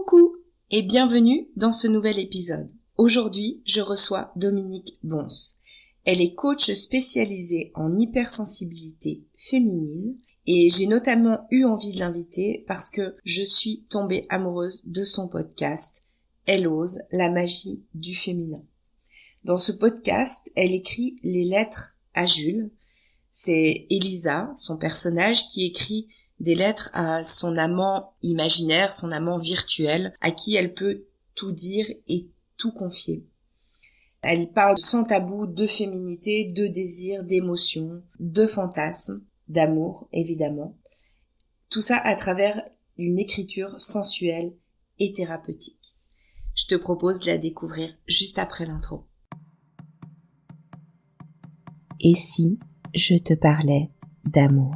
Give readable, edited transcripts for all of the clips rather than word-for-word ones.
Coucou et bienvenue dans ce nouvel épisode. Aujourd'hui, je reçois Dominique Bons. Elle est coach spécialisée en hypersensibilité féminine et j'ai notamment eu envie de l'inviter parce que je suis tombée amoureuse de son podcast « Elle ose, la magie du féminin ». Dans ce podcast, elle écrit les lettres à Jules. C'est Elisa, son personnage, qui écrit des lettres à son amant imaginaire, son amant virtuel, à qui elle peut tout dire et tout confier. Elle parle sans tabou de féminité, de désir, d'émotion, de fantasme, d'amour, évidemment. Tout ça à travers une écriture sensuelle et thérapeutique. Je te propose de la découvrir juste après l'intro. Et si je te parlais d'amour ?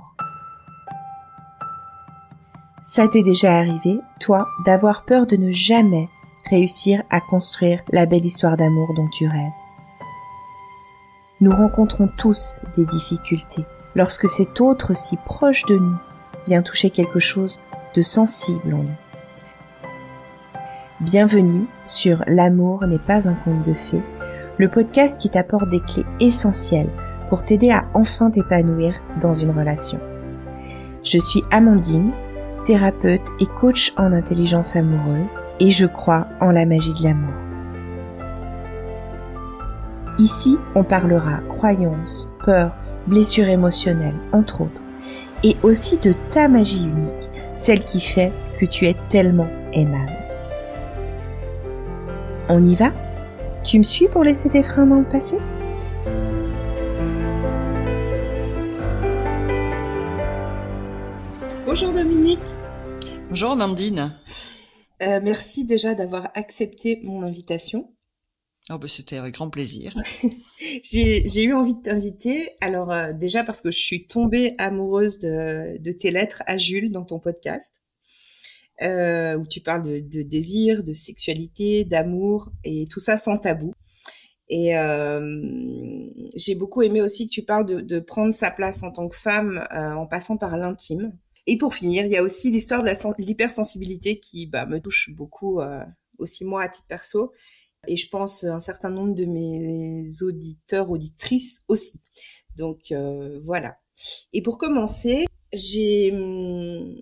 Ça t'est déjà arrivé, toi, d'avoir peur de ne jamais réussir à construire la belle histoire d'amour dont tu rêves. Nous rencontrons tous des difficultés lorsque cet autre si proche de nous vient toucher quelque chose de sensible en nous. Bienvenue sur L'amour n'est pas un conte de fées, le podcast qui t'apporte des clés essentielles pour t'aider à enfin t'épanouir dans une relation. Je suis Amandine, thérapeute et coach en intelligence amoureuse, et je crois en la magie de l'amour. Ici, on parlera croyances, peurs, blessures émotionnelles, entre autres, et aussi de ta magie unique, celle qui fait que tu es tellement aimable. On y va ? Tu me suis pour laisser tes freins dans le passé ? Bonjour Dominique. Bonjour Amandine. Merci déjà d'avoir accepté mon invitation. Oh ben c'était avec grand plaisir. J'ai eu envie de t'inviter, alors déjà parce que je suis tombée amoureuse de tes lettres à Jules dans ton podcast, où tu parles de désir, de sexualité, d'amour et tout ça sans tabou. Et j'ai beaucoup aimé aussi que tu parles de prendre sa place en tant que femme en passant par l'intime. Et pour finir, il y a aussi l'histoire de l'hypersensibilité qui me touche beaucoup, aussi moi à titre perso, et je pense un certain nombre de mes auditeurs, auditrices aussi. Donc voilà. Et pour commencer, j'ai une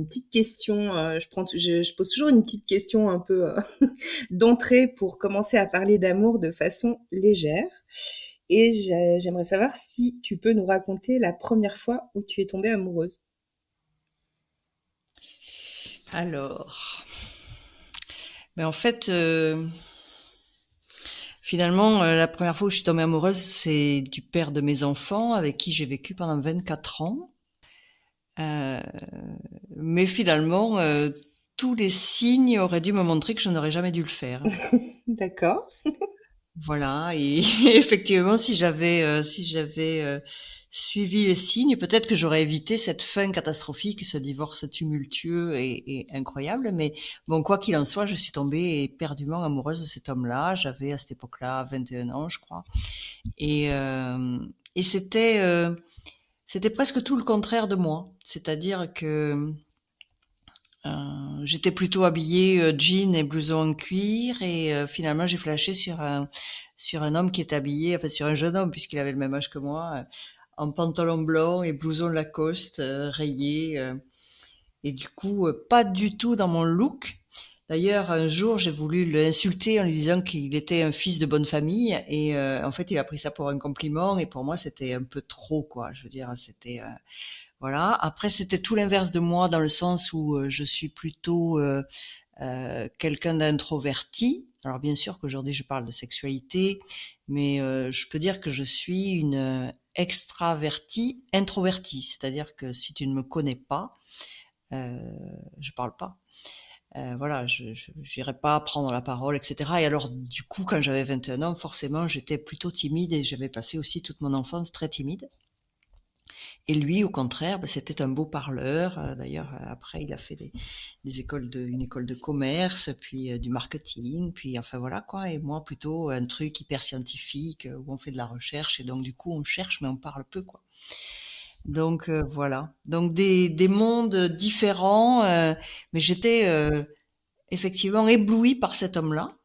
petite question, je pose toujours une petite question un peu d'entrée pour commencer à parler d'amour de façon légère. Et j'aimerais savoir si tu peux nous raconter la première fois où tu es tombée amoureuse. Alors, en fait, finalement, la première fois où je suis tombée amoureuse, c'est du père de mes enfants, avec qui j'ai vécu pendant 24 ans. Mais finalement, tous les signes auraient dû me montrer que je n'aurais jamais dû le faire. D'accord. Voilà, et effectivement, si j'avais suivi les signes, peut-être que j'aurais évité cette fin catastrophique, ce divorce tumultueux et incroyable. Mais bon, quoi qu'il en soit, je suis tombée éperdument amoureuse de cet homme-là. J'avais à cette époque-là 21 ans, je crois, et c'était presque tout le contraire de moi. C'est-à-dire que j'étais plutôt habillée jean et blouson en cuir, et finalement j'ai flashé sur un homme qui était habillé, enfin sur un jeune homme puisqu'il avait le même âge que moi, en pantalon blanc et blouson Lacoste rayé, et du coup pas du tout dans mon look. D'ailleurs, un jour, j'ai voulu l'insulter en lui disant qu'il était un fils de bonne famille, et en fait, il a pris ça pour un compliment, et pour moi, c'était un peu trop, quoi. Je veux dire, c'était voilà. Après, c'était tout l'inverse de moi, dans le sens où je suis plutôt quelqu'un d'introverti. Alors bien sûr qu'aujourd'hui je parle de sexualité, mais je peux dire que je suis une extravertie introvertie. C'est-à-dire que si tu ne me connais pas, je parle pas. Voilà, je j'irai pas prendre la parole, etc. Et alors, du coup, quand j'avais 21 ans, forcément, j'étais plutôt timide, et j'avais passé aussi toute mon enfance très timide. Et lui, au contraire, c'était un beau parleur. D'ailleurs, après, il a fait une école de commerce, puis du marketing, puis enfin voilà quoi. Et moi, plutôt un truc hyper scientifique où on fait de la recherche, et donc du coup, on cherche, mais on parle peu, quoi. Donc voilà. Donc des mondes différents, mais j'étais effectivement ébloui par cet homme-là,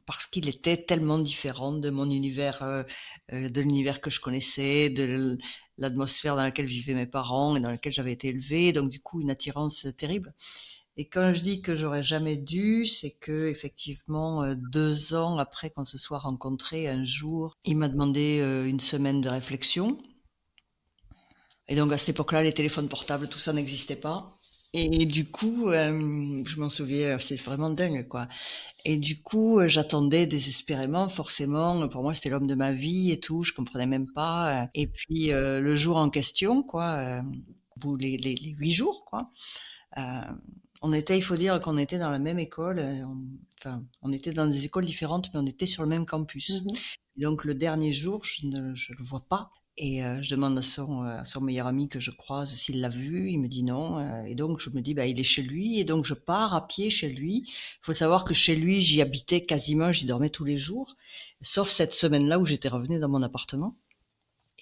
parce qu'il était tellement différent de mon univers, de l'univers que je connaissais, de l'atmosphère dans laquelle vivaient mes parents et dans laquelle j'avais été élevée. Donc du coup, une attirance terrible. Et quand je dis que j'aurais jamais dû, c'est que effectivement, 2 ans après qu'on se soit rencontrés, un jour, il m'a demandé une semaine de réflexion. Et donc à cette époque-là, les téléphones portables, tout ça n'existait pas. Et du coup, je m'en souviens, c'est vraiment dingue, quoi. Et du coup, j'attendais désespérément, forcément. Pour moi, c'était l'homme de ma vie et tout. Je comprenais même pas. Et puis le jour en question, quoi, au bout les 8 jours, quoi. Euh, il faut dire qu'on était dans la même école. Enfin, on était dans des écoles différentes, mais on était sur le même campus. Mhm. Et donc le dernier jour, je le vois pas. Et je demande à son meilleur ami que je croise s'il l'a vu. Il me dit non. Et donc je me dis, bah il est chez lui. Et donc je pars à pied chez lui. Il faut savoir que chez lui, j'y habitais quasiment, j'y dormais tous les jours, sauf cette semaine-là où j'étais revenue dans mon appartement.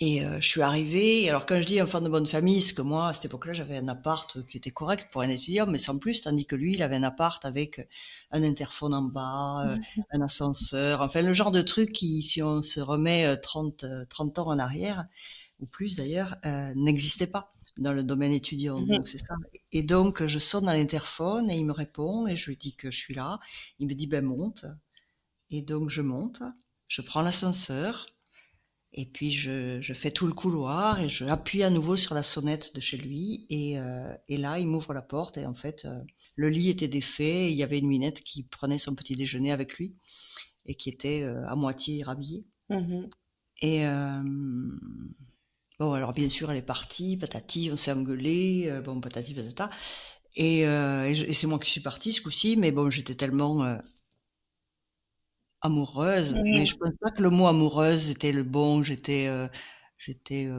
Et je suis arrivée, alors quand je dis enfant de bonne famille, c'est que moi, à cette époque-là, j'avais un appart qui était correct pour un étudiant, mais sans plus, tandis que lui, il avait un appart avec un interphone en bas, un ascenseur, enfin le genre de truc qui, si on se remet 30 ans en arrière, ou plus d'ailleurs, n'existait pas dans le domaine étudiant. Mhm. Donc c'est ça. Et donc je sonne à l'interphone et il me répond et je lui dis que je suis là. Il me dit ben monte. Et donc je monte, je prends l'ascenseur. Et puis je fais tout le couloir et je appuie à nouveau sur la sonnette de chez lui et là il m'ouvre la porte et en fait le lit était défait et il y avait une minette qui prenait son petit déjeuner avec lui et qui était à moitié rhabillée. Mhm. Et bon alors bien sûr elle est partie, patati, on s'est engueulé, bon patati patata et c'est moi qui suis partie ce coup-ci, mais bon j'étais tellement amoureuse, mais je Mhm. pense pas que le mot amoureuse était le bon. J'étais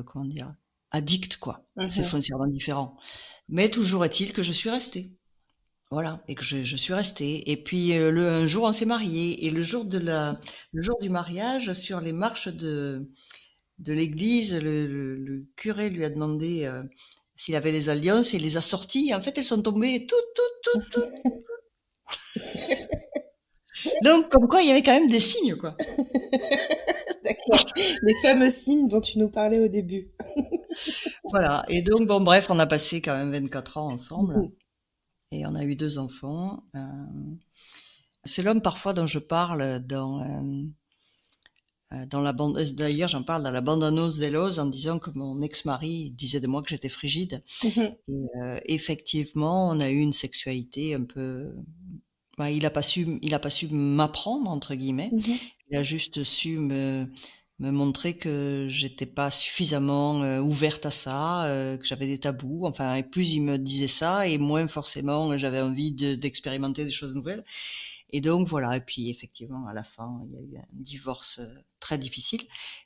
comment dire, addict quoi. C'est Mhm. foncièrement différent. Mais toujours est-il que je suis restée. Voilà, et que je suis restée. Et puis un jour on s'est mariés et le jour du mariage sur les marches de l'église, le curé lui a demandé s'il avait les alliances et il les a sorties. Et en fait, elles sont tombées toutes. Donc comme quoi il y avait quand même des signes quoi. D'accord. Les fameux signes dont tu nous parlais au début. Voilà. Et donc bon bref, on a passé quand même 24 ans ensemble. Mhm. Et on a eu 2 enfants. C'est l'homme parfois dont je parle dans la bande. D'ailleurs, j'en parle dans la bande-annonce d'Elos en disant que mon ex-mari disait de moi que j'étais frigide. Mhm. Et effectivement, on a eu une sexualité un peu. Bah, il a pas su m'apprendre entre guillemets. Mhm. Il a juste su me montrer que j'étais pas suffisamment ouverte à ça, que j'avais des tabous. Enfin, et plus il me disait ça, et moins forcément j'avais envie d'expérimenter des choses nouvelles. Et donc voilà. Et puis effectivement, à la fin, il y a eu un divorce très difficile.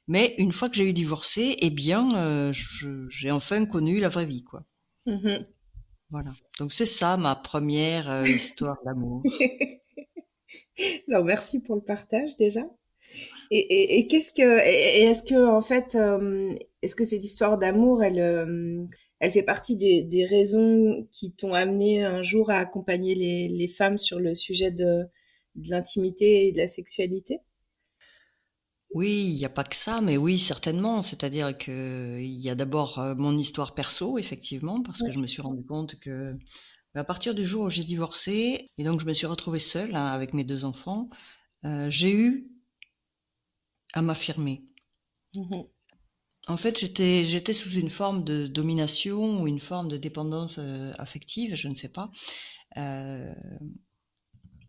Mais une fois que j'ai eu divorcé, eh bien, j'ai enfin connu la vraie vie, quoi. Mhm. Voilà. Donc c'est ça ma première histoire d'amour. Alors, merci pour le partage déjà. Et qu'est-ce que et est-ce que en fait est-ce que cette histoire d'amour elle fait partie des raisons qui t'ont amené un jour à accompagner les femmes sur le sujet de l'intimité et de la sexualité? Oui, il n'y a pas que ça, mais oui, certainement. C'est-à-dire que il y a d'abord mon histoire perso, effectivement, parce que Ouais. je me suis rendu compte que à partir du jour où j'ai divorcé, et donc je me suis retrouvée seule hein, avec mes 2 enfants, j'ai eu à m'affirmer. Mhm. En fait, j'étais sous une forme de domination ou une forme de dépendance affective, je ne sais pas. Euh,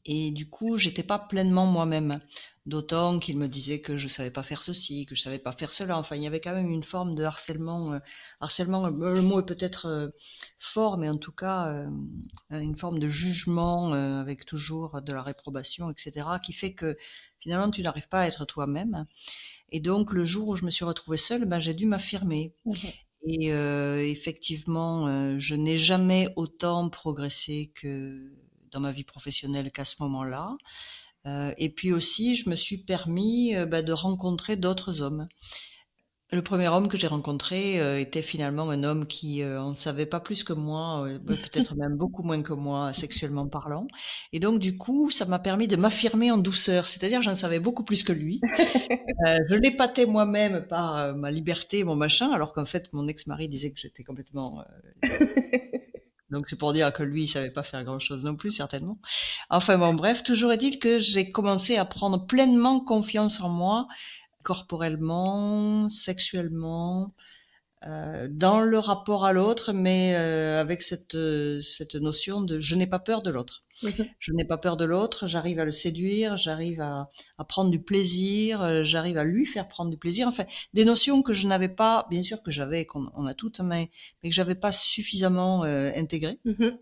Et du coup, j'étais pas pleinement moi-même. D'autant qu'il me disait que je savais pas faire ceci, que je savais pas faire cela. Enfin, il y avait quand même une forme de harcèlement. Harcèlement, le mot est peut-être fort, mais en tout cas, une forme de jugement avec toujours de la réprobation, etc., qui fait que finalement, tu n'arrives pas à être toi-même. Et donc, le jour où je me suis retrouvée seule, ben, j'ai dû m'affirmer. Mhm. Et effectivement, je n'ai jamais autant progressé que dans ma vie professionnelle qu'à ce moment-là. Et puis aussi, je me suis permis, bah, de rencontrer d'autres hommes. Le premier homme que j'ai rencontré était finalement un homme qui en savait pas plus que moi, peut-être même beaucoup moins que moi, sexuellement parlant. Et donc du coup, ça m'a permis de m'affirmer en douceur. C'est-à-dire, j'en savais beaucoup plus que lui. Je l'épatais moi-même par ma liberté, mon machin, alors qu'en fait, mon ex-mari disait que j'étais complètement. Donc c'est pour dire que lui, il savait pas faire grand-chose non plus, certainement. Enfin bon, bref, toujours est-il que j'ai commencé à prendre pleinement confiance en moi, corporellement, sexuellement, dans le rapport à l'autre, mais avec cette notion de je n'ai pas peur de l'autre. Mhm. Je n'ai pas peur de l'autre, j'arrive à le séduire, j'arrive à prendre du plaisir, j'arrive à lui faire prendre du plaisir. Enfin, des notions que je n'avais pas, bien sûr que j'avais, qu'on on a toutes, mais que j'avais pas suffisamment intégrées. Mhm.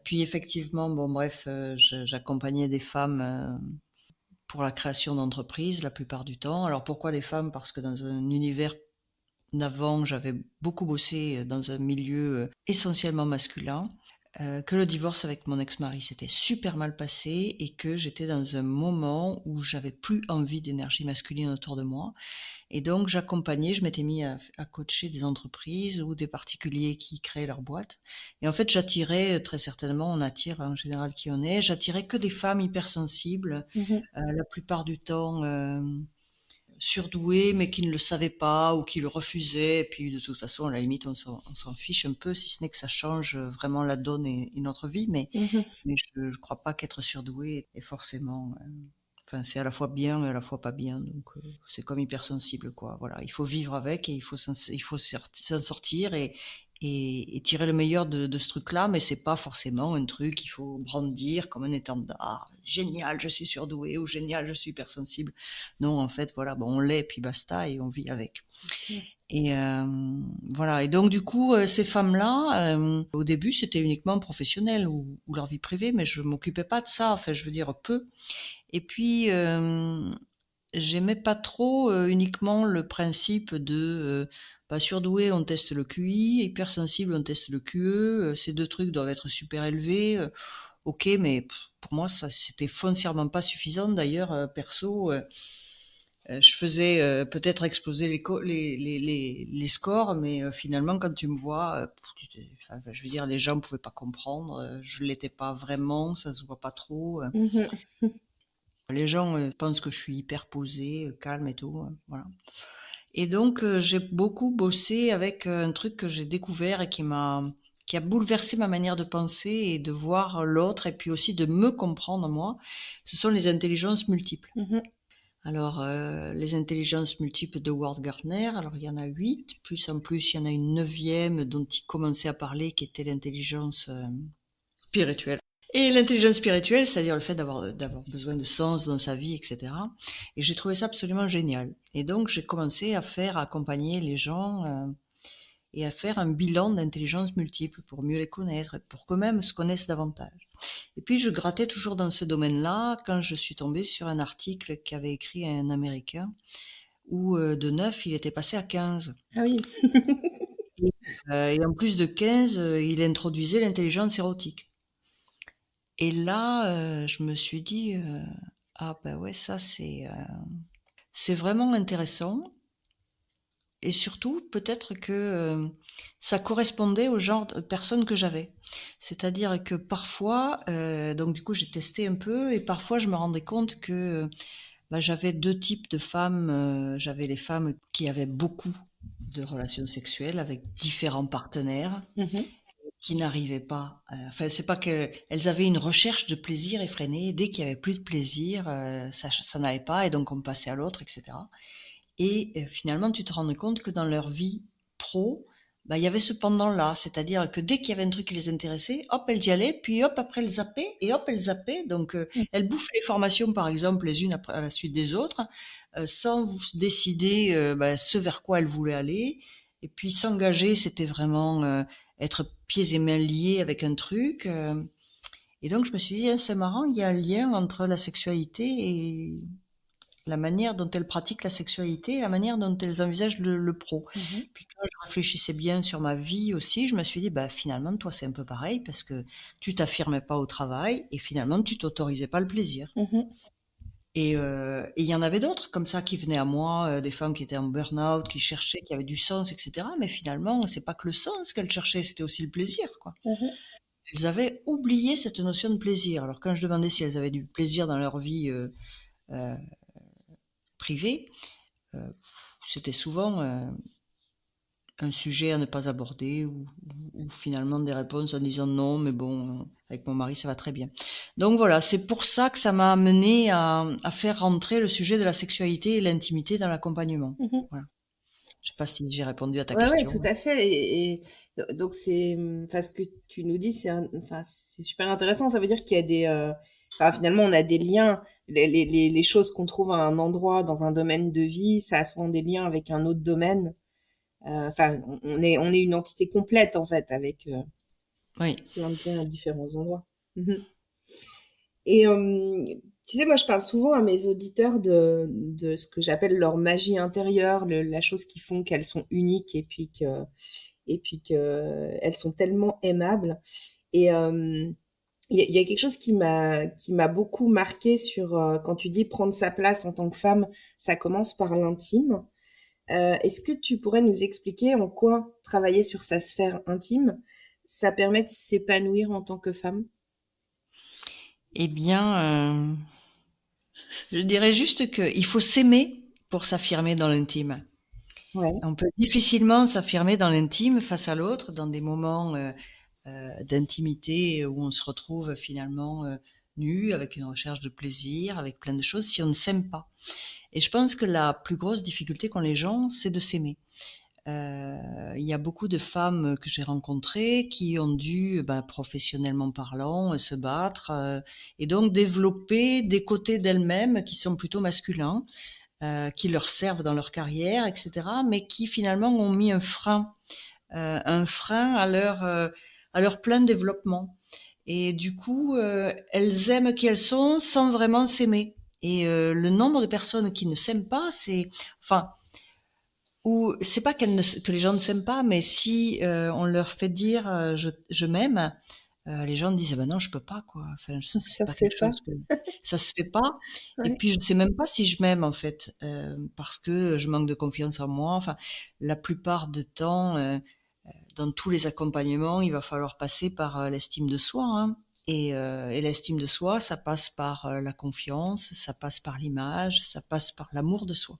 Puis effectivement, bon bref, j'accompagnais des femmes pour la création d'entreprises la plupart du temps. Alors pourquoi les femmes? Parce que dans un univers d'avant, j'avais beaucoup bossé dans un milieu essentiellement masculin, que le divorce avec mon ex-mari s'était super mal passé et que j'étais dans un moment où j'avais plus envie d'énergie masculine autour de moi. Et donc j'accompagnais, je m'étais mis à coacher des entreprises ou des particuliers qui créaient leur boîte. Et en fait, j'attirais, très certainement, on attire en général qui on est, j'attirais que des femmes hypersensibles, Mhm. la plupart du temps surdoués, mais qui ne le savaient pas ou qui le refusaient. Et puis de toute façon, à la limite, on s'en fiche un peu, si ce n'est que ça change vraiment la donne et notre vie. Mhm. Mais je ne crois pas qu'être surdoué est forcément. Enfin, c'est à la fois bien et à la fois pas bien. Donc, c'est comme hypersensible, quoi. Voilà, il faut vivre avec et il faut s'en sortir et tirer le meilleur de ce truc-là. Mais c'est pas forcément un truc qu'il faut brandir comme un étendard. Génial, je suis surdoué ou génial, je suis hypersensible. Non, en fait, voilà, bon, on l'est, puis basta, et on vit avec. Et voilà. Et donc, du coup, ces femmes-là, au début, c'était uniquement professionnel ou leur vie privée, mais je m'occupais pas de ça. Enfin, je veux dire, peu. Et puis, j'aimais pas trop uniquement le principe de bah, surdoué, on teste le QI, hypersensible, on teste le QE. Ces deux trucs doivent être super élevés. Ok, mais pour moi, ça c'était foncièrement pas suffisant. D'ailleurs, perso, je faisais peut-être exploser les scores, mais finalement, quand tu me vois, enfin, je veux dire, les gens pouvaient pas comprendre. Je l'étais pas vraiment, ça se voit pas trop. Mhm. Les gens pensent que je suis hyper posée, calme et tout, voilà. Et donc j'ai beaucoup bossé avec un truc que j'ai découvert et qui a bouleversé ma manière de penser et de voir l'autre et puis aussi de me comprendre moi. Ce sont les intelligences multiples. Mhm. Alors les intelligences multiples de Ward Gardner, alors il y en a 8, plus en plus il y en a une neuvième dont il commençait à parler qui était l'intelligence spirituelle. Et l'intelligence spirituelle, c'est-à-dire le fait d'avoir besoin de sens dans sa vie, etc. Et j'ai trouvé ça absolument génial. Et donc j'ai commencé à accompagner les gens et à faire un bilan d'intelligence multiple pour mieux les connaître, pour qu'eux-mêmes se connaissent davantage. Et puis je grattais toujours dans ce domaine-là quand je suis tombée sur un article qu'avait écrit un Américain où de 9, il était passé à 15. Ah oui. Et en plus de 15, il introduisait l'intelligence érotique. Et là, je me suis dit, ah ben ouais, ça c'est vraiment intéressant. Et surtout, peut-être que ça correspondait au genre de personne que j'avais. C'est-à-dire que parfois, donc du coup, j'ai testé un peu et parfois, je me rendais compte que bah, j'avais deux types de femmes. J'avais les femmes qui avaient beaucoup de relations sexuelles avec différents partenaires Mhm. qui n'arrivaient pas. Enfin, c'est pas qu'elles avaient une recherche de plaisir effrénée. Dès qu'il y avait plus de plaisir, ça n'allait pas et donc on passait à l'autre, etc. Et finalement, tu te rendais compte que dans leur vie pro, bah, il y avait ce pendant-là, c'est-à-dire que dès qu'il y avait un truc qui les intéressait, hop, elles y allaient, puis hop, après elles zappaient, et hop, elles zappaient. Donc, elles bouffaient les formations, par exemple, les unes après à la suite des autres, sans vous décider bah, ce vers quoi elles voulaient aller. Et puis s'engager, c'était vraiment être pieds et mains liés avec un truc. Et donc, je me suis dit, ah, c'est marrant, il y a un lien entre la sexualité et la manière dont elles pratiquent la sexualité et la manière dont elles envisagent le pro. Mhm. Puis quand je réfléchissais bien sur ma vie aussi, je me suis dit, bah finalement, toi, c'est un peu pareil parce que tu t'affirmais pas au travail et finalement, tu t'autorisais pas le plaisir. Mhm. Et il y en avait d'autres comme ça qui venaient à moi, des femmes qui étaient en burn-out, qui cherchaient, qui avaient du sens, etc. Mais finalement, c'est pas que le sens qu'elles cherchaient, c'était aussi le plaisir, quoi. Mhm. Elles avaient oublié cette notion de plaisir. Alors quand je demandais si elles avaient du plaisir dans leur vie euh, privée, euh, c'était souvent un sujet à ne pas aborder ou finalement des réponses en disant non, mais bon, avec mon mari, ça va très bien. Donc voilà, c'est pour ça que ça m'a amené à faire rentrer le sujet de la sexualité et l'intimité dans l'accompagnement. Mhm. Voilà. Je sais pas si j'ai répondu à ta Ouais, ouais, tout question. à fait. Donc c'est, enfin, ce que tu nous dis, enfin, c'est super intéressant. Ça veut dire qu'il y a enfin, finalement, on a des liens. Les choses qu'on trouve à un endroit dans un domaine de vie, ça a souvent des liens avec un autre domaine. Enfin, on est une entité complète en fait, avec Oui. plein de liens à différents endroits. Mhm. Et tu sais, moi, je parle souvent à mes auditeurs de ce que j'appelle leur magie intérieure, la chose qui font qu'elles sont uniques et puis que elles sont tellement aimables. Et il y a quelque chose qui m'a beaucoup marqué sur quand tu dis prendre sa place en tant que femme, ça commence par l'intime. Est-ce que tu pourrais nous expliquer en quoi travailler sur sa sphère intime, ça permet de s'épanouir en tant que femme? Eh bien, je dirais juste qu'il faut s'aimer pour s'affirmer dans l'intime. Ouais. On peut difficilement s'affirmer dans l'intime face à l'autre, dans des moments d'intimité où on se retrouve finalement nu, avec une recherche de plaisir, avec plein de choses, si on ne s'aime pas. Et je pense que la plus grosse difficulté qu'ont les gens, c'est de s'aimer. Il y a beaucoup de femmes que j'ai rencontrées qui ont dû, ben, professionnellement parlant, se battre et donc développer des côtés d'elles-mêmes qui sont plutôt masculins, qui leur servent dans leur carrière, etc., mais qui finalement ont mis un frein à leur plein développement. Et du coup, elles aiment qui elles sont sans vraiment s'aimer. Et le nombre de personnes qui ne s'aiment pas, enfin, ou c'est pas que les gens ne s'aiment pas, mais si on leur fait dire je m'aime, les gens disent ah ben non je peux pas quoi. Enfin c'est Ça pas se fait quelque pas. chose que ça se fait pas. Et Ouais. puis je sais même pas si je m'aime en fait parce que je manque de confiance en moi. Enfin la plupart du temps dans tous les accompagnements il va falloir passer par l'estime de soi. Hein. Et l'estime de soi, ça passe par la confiance, ça passe par l'image, ça passe par l'amour de soi.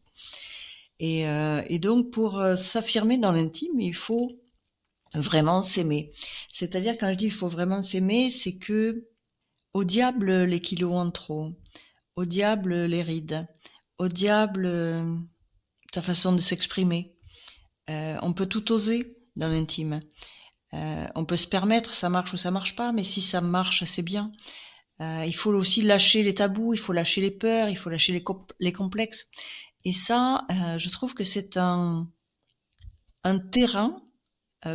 Et donc, pour s'affirmer dans l'intime, il faut vraiment s'aimer. C'est-à-dire, quand je dis il faut vraiment s'aimer, c'est que au diable les kilos en trop, au diable les rides, au diable ta façon de s'exprimer. On peut tout oser dans l'intime. On peut se permettre, ça marche ou ça marche pas, mais si ça marche, c'est bien. Il faut aussi lâcher les tabous, il faut lâcher les peurs, il faut lâcher les complexes. Et ça, je trouve que c'est un terrain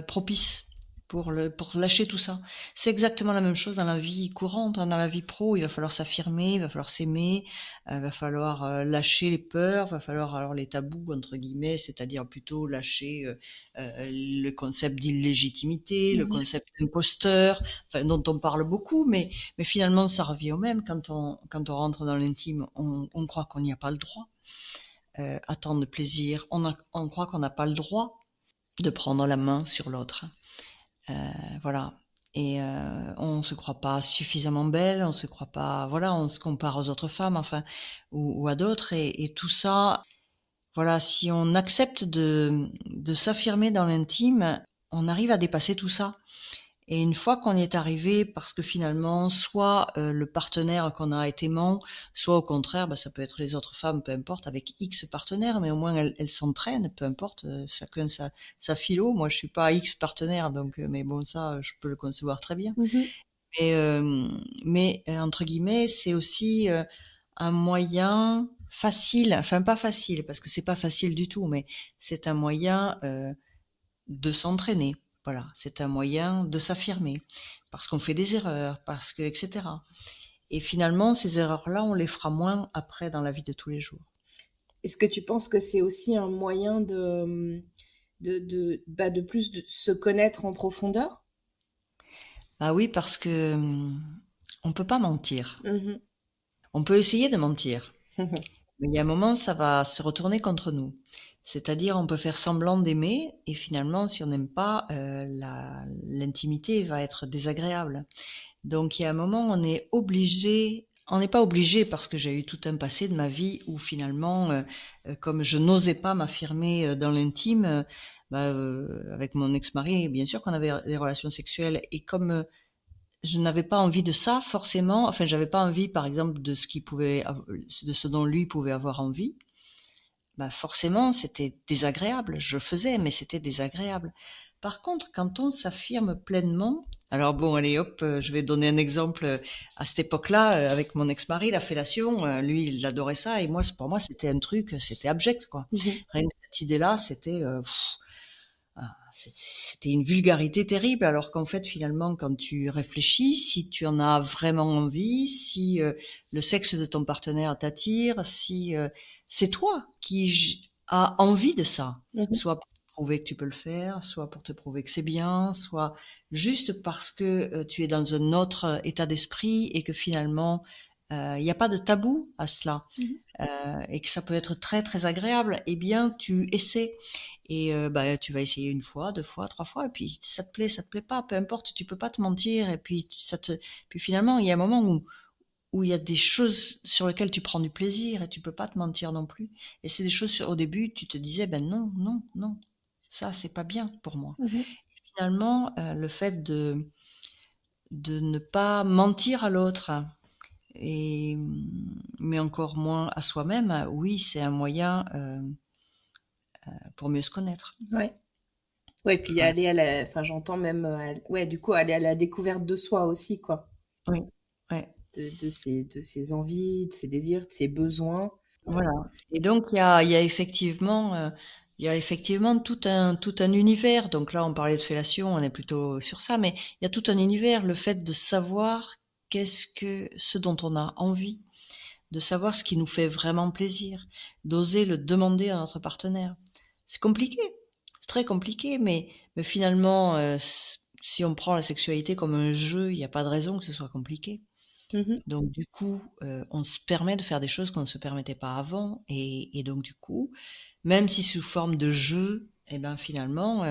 propice pour lâcher tout ça. C'est exactement la même chose dans la vie courante, hein, dans la vie pro. Il va falloir s'affirmer, il va falloir s'aimer, il va falloir lâcher les peurs, il va falloir alors les tabous entre guillemets, c'est-à-dire plutôt lâcher le concept d'illégitimité, le Mhm. concept d'imposteur, enfin, dont on parle beaucoup, mais finalement ça revient au même quand on rentre dans l'intime, on croit qu'on n'y a pas le droit à tant de plaisir, on croit qu'on n'a pas le droit de prendre la main sur l'autre. Voilà. Et on se croit pas suffisamment belle, on se croit pas, voilà, on se compare aux autres femmes, enfin, ou à d'autres, et tout ça, voilà, si on accepte de s'affirmer dans l'intime, on arrive à dépasser tout ça. Et une fois qu'on y est arrivé, parce que finalement, soit le partenaire qu'on a est aimant, soit au contraire, bah, ça peut être les autres femmes, peu importe, avec X partenaires, mais au moins elles s'entraînent, peu importe, chacun sa philo. Moi, je suis pas X partenaire, donc, mais bon, ça, je peux le concevoir très bien. Mhm. Mais, entre guillemets, c'est aussi un moyen facile, enfin pas facile, parce que c'est pas facile du tout, mais c'est un moyen de s'entraîner. Voilà, c'est un moyen de s'affirmer parce qu'on fait des erreurs, parce que etc. Et finalement, ces erreurs-là, on les fera moins après dans la vie de tous les jours. Est-ce que tu penses que c'est aussi un moyen bah, de plus de se connaître en profondeur? Ah oui, parce que on peut pas mentir. Mhm. On peut essayer de mentir. Mais il y a un moment, ça va se retourner contre nous. C'est-à-dire, on peut faire semblant d'aimer et finalement, si on n'aime pas, l'intimité va être désagréable. Donc, il y a un moment, on n'est pas obligé parce que j'ai eu tout un passé de ma vie où finalement, comme je n'osais pas m'affirmer dans l'intime, avec mon ex-mari, bien sûr qu'on avait des relations sexuelles et comme je n'avais pas envie de ça forcément, enfin, j'avais pas envie, par exemple, de ce dont lui pouvait avoir envie. Bah forcément, c'était désagréable. Je faisais, mais c'était désagréable. Par contre, quand on s'affirme pleinement, alors bon, allez hop, je vais donner un exemple. À cette époque-là, avec mon ex-mari, la fellation, lui, il adorait ça, et moi, pour moi, c'était un truc, c'était abject, quoi. Mhm. Rien que cette idée-là, c'était une vulgarité terrible, alors qu'en fait, finalement, quand tu réfléchis, si tu en as vraiment envie, si le sexe de ton partenaire t'attire, si c'est toi qui as envie de ça, Mhm. soit pour te prouver que tu peux le faire, soit pour te prouver que c'est bien, soit juste parce que tu es dans un autre état d'esprit et que finalement, il n'y a pas de tabou à cela, Mhm. et que ça peut être très très agréable, eh bien, tu essaies. Et bah, tu vas essayer une fois, deux fois, trois fois, et puis ça te plaît pas, peu importe, tu peux pas te mentir, et puis puis finalement, il y a un moment où il y a des choses sur lesquelles tu prends du plaisir et tu peux pas te mentir non plus. Et c'est des choses au début, tu te disais, ben non, non, non, ça c'est pas bien pour moi. Mhm. Finalement, le fait de ne pas mentir à l'autre, et mais encore moins à soi-même, oui, c'est un moyen pour mieux se connaître. Ouais. Ouais, puis Voilà. aller à la, enfin, j'entends même, ouais, du coup, aller à la découverte de soi aussi, quoi. Oui, ouais. De ses envies, de ses désirs, de ses besoins. Voilà. Et donc il y a effectivement tout un univers. Donc là, on parlait de fellation, on est plutôt sur ça, mais il y a tout un univers, le fait de savoir ce dont on a envie, de savoir ce qui nous fait vraiment plaisir, d'oser le demander à notre partenaire. C'est compliqué, c'est très compliqué, mais finalement, si on prend la sexualité comme un jeu, il n'y a pas de raison que ce soit compliqué. Mhm. Donc du coup, on se permet de faire des choses qu'on ne se permettait pas avant, et donc du coup, même si sous forme de jeu, eh ben finalement,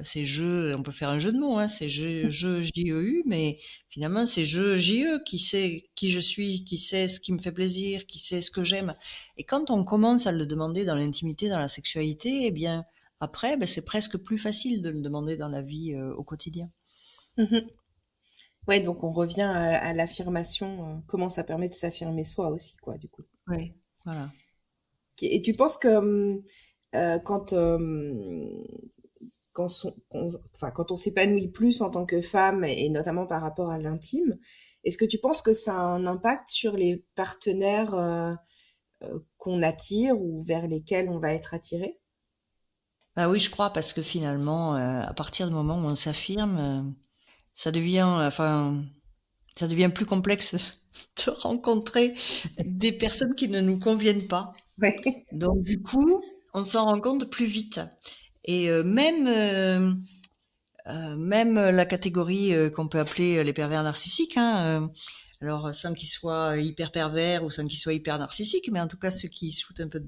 ces jeux, on peut faire un jeu de mots, hein, c'est jeu J-E-U, mais finalement c'est jeu J-E, qui sait qui je suis, qui sait ce qui me fait plaisir, qui sait ce que j'aime. Et quand on commence à le demander dans l'intimité, dans la sexualité, eh bien après, ben, c'est presque plus facile de le demander dans la vie au quotidien. Mhm. Ouais, donc on revient à l'affirmation, comment ça permet de s'affirmer soi aussi, quoi, du coup. Oui, voilà. Et tu penses que quand, enfin, quand on s'épanouit plus en tant que femme, et notamment par rapport à l'intime, est-ce que tu penses que ça a un impact sur les partenaires qu'on attire ou vers lesquels on va être attiré? Bah oui, je crois, parce que finalement, à partir du moment où on s'affirme, ça devient, enfin, ça devient plus complexe de rencontrer des personnes qui ne nous conviennent pas. Ouais. Donc du coup, on s'en rend compte plus vite. Et même la catégorie qu'on peut appeler les pervers narcissiques, hein, alors sans qu'ils soient hyper pervers ou sans qu'ils soient hyper narcissiques, mais en tout cas ceux qui se foutent un peu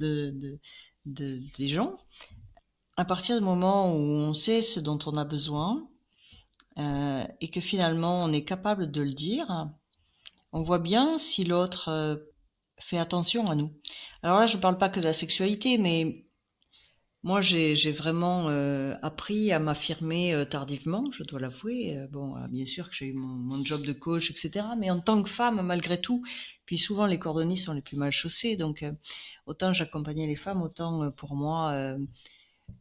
des gens, à partir du moment où on sait ce dont on a besoin, et que finalement on est capable de le dire, on voit bien si l'autre fait attention à nous. Alors là, je ne parle pas que de la sexualité, mais moi j'ai vraiment appris à m'affirmer tardivement, je dois l'avouer. Bon, bien sûr que j'ai eu mon job de coach, etc. Mais en tant que femme, malgré tout, puis souvent les cordonniers sont les plus mal chaussés, donc autant j'accompagnais les femmes, autant pour moi.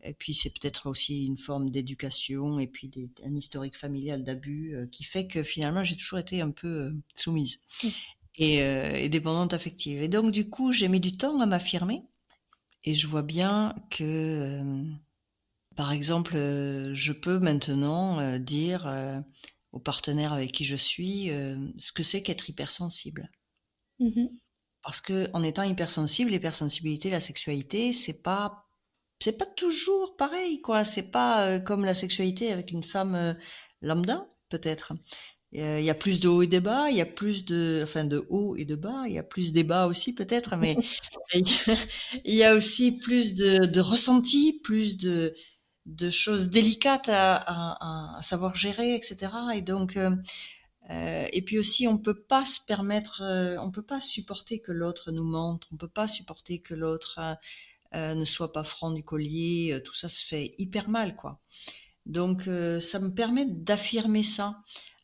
Et puis c'est peut-être aussi une forme d'éducation et puis un historique familial d'abus qui fait que finalement j'ai toujours été un peu soumise et dépendante affective. Et donc du coup j'ai mis du temps à m'affirmer, et je vois bien que par exemple je peux maintenant dire au partenaire avec qui je suis ce que c'est qu'être hypersensible. Mhm. Parce que en étant hypersensible, l'hypersensibilité, la sexualité, c'est pas toujours pareil, quoi. C'est pas comme la sexualité avec une femme lambda, peut-être. Il y a plus de hauts et de bas, il y a plus de hauts et de bas, il y a plus des bas aussi peut-être, mais il y a aussi plus de ressentis, plus de choses délicates à savoir gérer, etc. Et donc, et puis aussi, on peut pas supporter que l'autre nous mente, on peut pas supporter que l'autre ne soit pas franc du collier. Tout ça se fait hyper mal, quoi. Donc, ça me permet d'affirmer ça.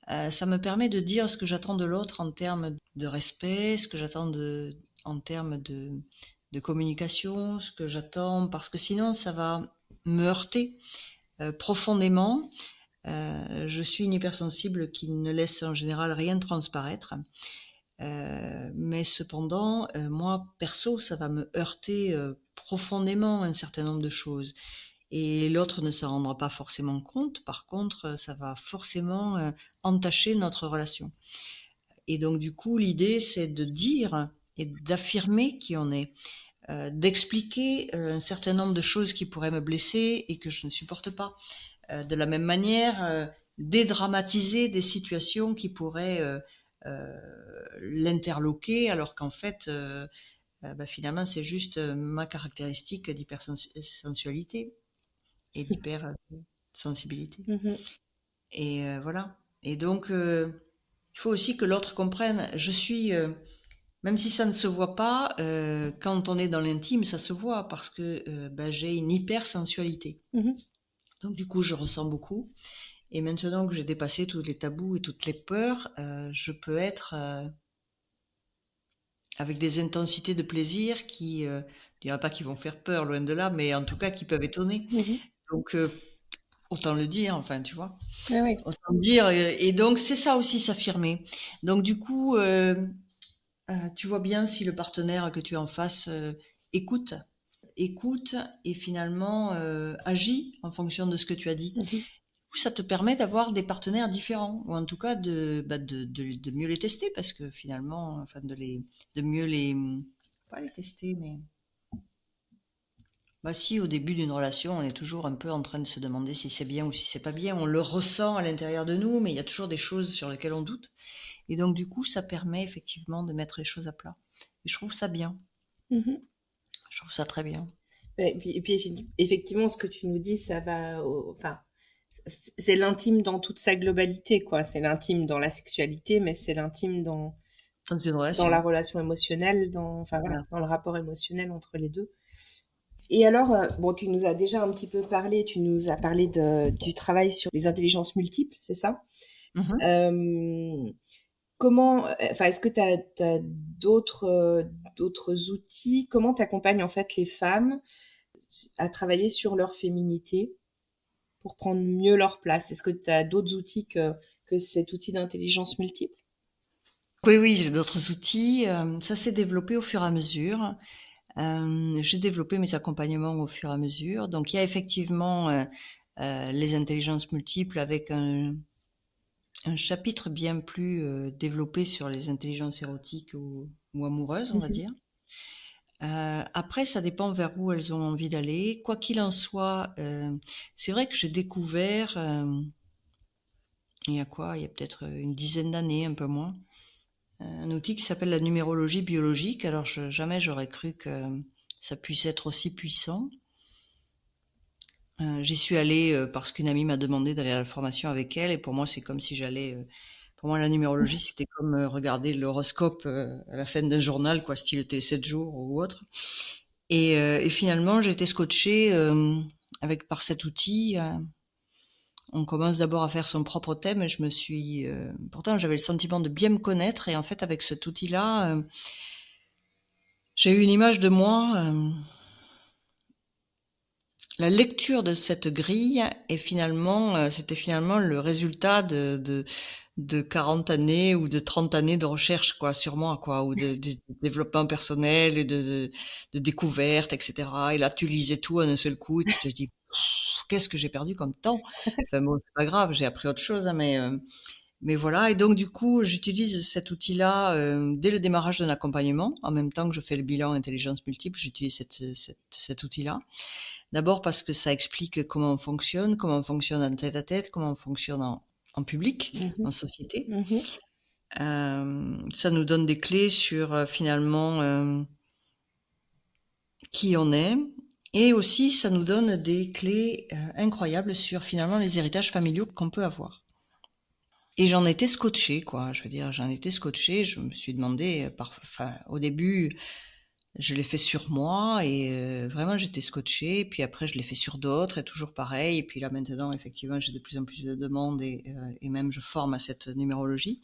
Ça me permet de dire ce que j'attends de l'autre en termes de respect, ce que j'attends en termes de communication, ce que j'attends, parce que sinon ça va me heurter profondément. Je suis une hypersensible qui ne laisse en général rien transparaître. Mais cependant, moi, perso, ça va me heurter profondément un certain nombre de choses. Et l'autre ne s'en rendra pas forcément compte. Par contre, ça va forcément entacher notre relation. Et donc, du coup, l'idée, c'est de dire et d'affirmer qui on est, d'expliquer un certain nombre de choses qui pourraient me blesser et que je ne supporte pas. De la même manière, dédramatiser des situations qui pourraient l'interloquer, alors qu'en fait, finalement, c'est juste ma caractéristique d'hypersensualité et d'hypersensibilité. Et voilà. Et donc, il faut aussi que l'autre comprenne. Même si ça ne se voit pas, quand on est dans l'intime, ça se voit parce que j'ai une hypersensualité. Donc du coup, je ressens beaucoup. Et maintenant que j'ai dépassé tous les tabous et toutes les peurs, je peux être avec des intensités de plaisir qui, je dirais pas qui vont faire peur, loin de là, mais en tout cas qui peuvent étonner. Donc autant le dire, enfin, tu vois. Ouais, ouais. Autant le dire. Et donc c'est ça aussi, s'affirmer. Donc du coup, tu vois bien si le partenaire que tu as en face écoute, et finalement agit en fonction de ce que tu as dit. Ça te permet d'avoir des partenaires différents, ou en tout cas de mieux les tester, parce que finalement, enfin de mieux les, pas les tester, mais si au début d'une relation, on est toujours un peu en train de se demander si c'est bien ou si c'est pas bien, on le ressent à l'intérieur de nous, mais il y a toujours des choses sur lesquelles on doute, et donc du coup, ça permet effectivement de mettre les choses à plat. Et je trouve ça bien, je trouve ça très bien. Et puis, effectivement, ce que tu nous dis, ça va, enfin, c'est l'intime dans toute sa globalité, quoi. C'est l'intime dans la sexualité, mais c'est l'intime Dans une dans la relation, relation émotionnelle, enfin voilà, voilà. dans le rapport émotionnel entre les deux. Et alors, bon, tu nous as déjà un petit peu parlé, tu nous as parlé du travail sur les intelligences multiples, c'est ça? Mhm. Euh, enfin, est-ce que tu as d'autres outils? Comment tu accompagnes en fait les femmes à travailler sur leur féminité pour prendre mieux leur place? Est-ce que tu as d'autres outils que cet outil d'intelligence multiple? Oui, oui, j'ai d'autres outils. Ça s'est développé au fur et à mesure. J'ai développé mes accompagnements au fur et à mesure. Donc, il y a effectivement les intelligences multiples avec un chapitre bien plus développé sur les intelligences érotiques ou amoureuses, on va dire. Après, ça dépend vers où elles ont envie d'aller. Quoi qu'il en soit, c'est vrai que j'ai découvert, il y a quoi? Il y a peut-être une dizaine d'années, un peu moins, un outil qui s'appelle la numérologie biologique. Alors, jamais j'aurais cru que ça puisse être aussi puissant. J'y suis allée parce qu'une amie m'a demandé d'aller à la formation avec elle, et pour moi c'est comme si j'allais. Pour moi, la numérologie c'était comme regarder l'horoscope à la fin d'un journal, quoi, style Télé 7 jours ou autre. Et finalement, j'ai été scotchée par cet outil. On commence d'abord à faire son propre thème, et je me suis. Pourtant, j'avais le sentiment de bien me connaître, et en fait, avec cet outil-là, j'ai eu une image de moi. La lecture de cette grille est finalement, c'était finalement le résultat de 40 années ou de 30 années de recherche, quoi, sur moi, quoi, ou de développement personnel et de découverte, etc. Et là, tu lisais tout en un seul coup et tu te dis, qu'est-ce que j'ai perdu comme temps? Enfin bon, c'est pas grave, j'ai appris autre chose, hein, mais voilà. Et donc, du coup, j'utilise cet outil-là, dès le démarrage d'un accompagnement. En même temps que je fais le bilan intelligence multiple, j'utilise cet outil-là. D'abord parce que ça explique comment on fonctionne en tête-à-tête, comment on fonctionne en public, Mhm. en société. Mhm. Ça nous donne des clés sur finalement qui on est. Et aussi, ça nous donne des clés incroyables sur finalement les héritages familiaux qu'on peut avoir. Et j'en étais scotchée, quoi. Je veux dire, j'en étais scotchée. Je me suis demandé, enfin, au début, je l'ai fait sur moi et vraiment j'étais scotchée. Puis après, je l'ai fait sur d'autres et toujours pareil. Et puis là, maintenant, effectivement, j'ai de plus en plus de demandes et même je forme à cette numérologie.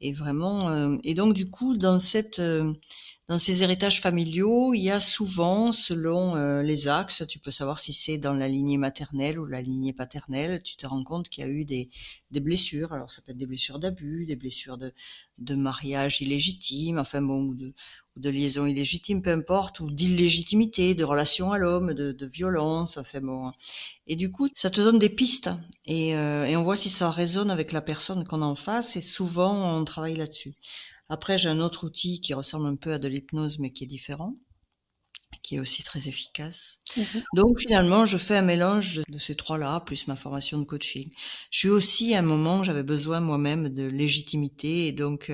Et vraiment, et donc du coup, dans ces héritages familiaux, il y a souvent, selon les axes, tu peux savoir si c'est dans la lignée maternelle ou la lignée paternelle, tu te rends compte qu'il y a eu des blessures. Alors ça peut être des blessures d'abus, des blessures de mariage illégitime, enfin bon, ou de liaison illégitime, peu importe, ou d'illégitimité, de relation à l'homme, de violence, enfin bon. Et du coup, ça te donne des pistes et on voit si ça résonne avec la personne qu'on a en face et souvent on travaille là-dessus. Après, j'ai un autre outil qui ressemble un peu à de l'hypnose mais qui est différent, qui est aussi très efficace. Mhm. Donc finalement, je fais un mélange de ces trois-là, plus ma formation de coaching. Je suis aussi à un moment, j'avais besoin moi-même de légitimité et donc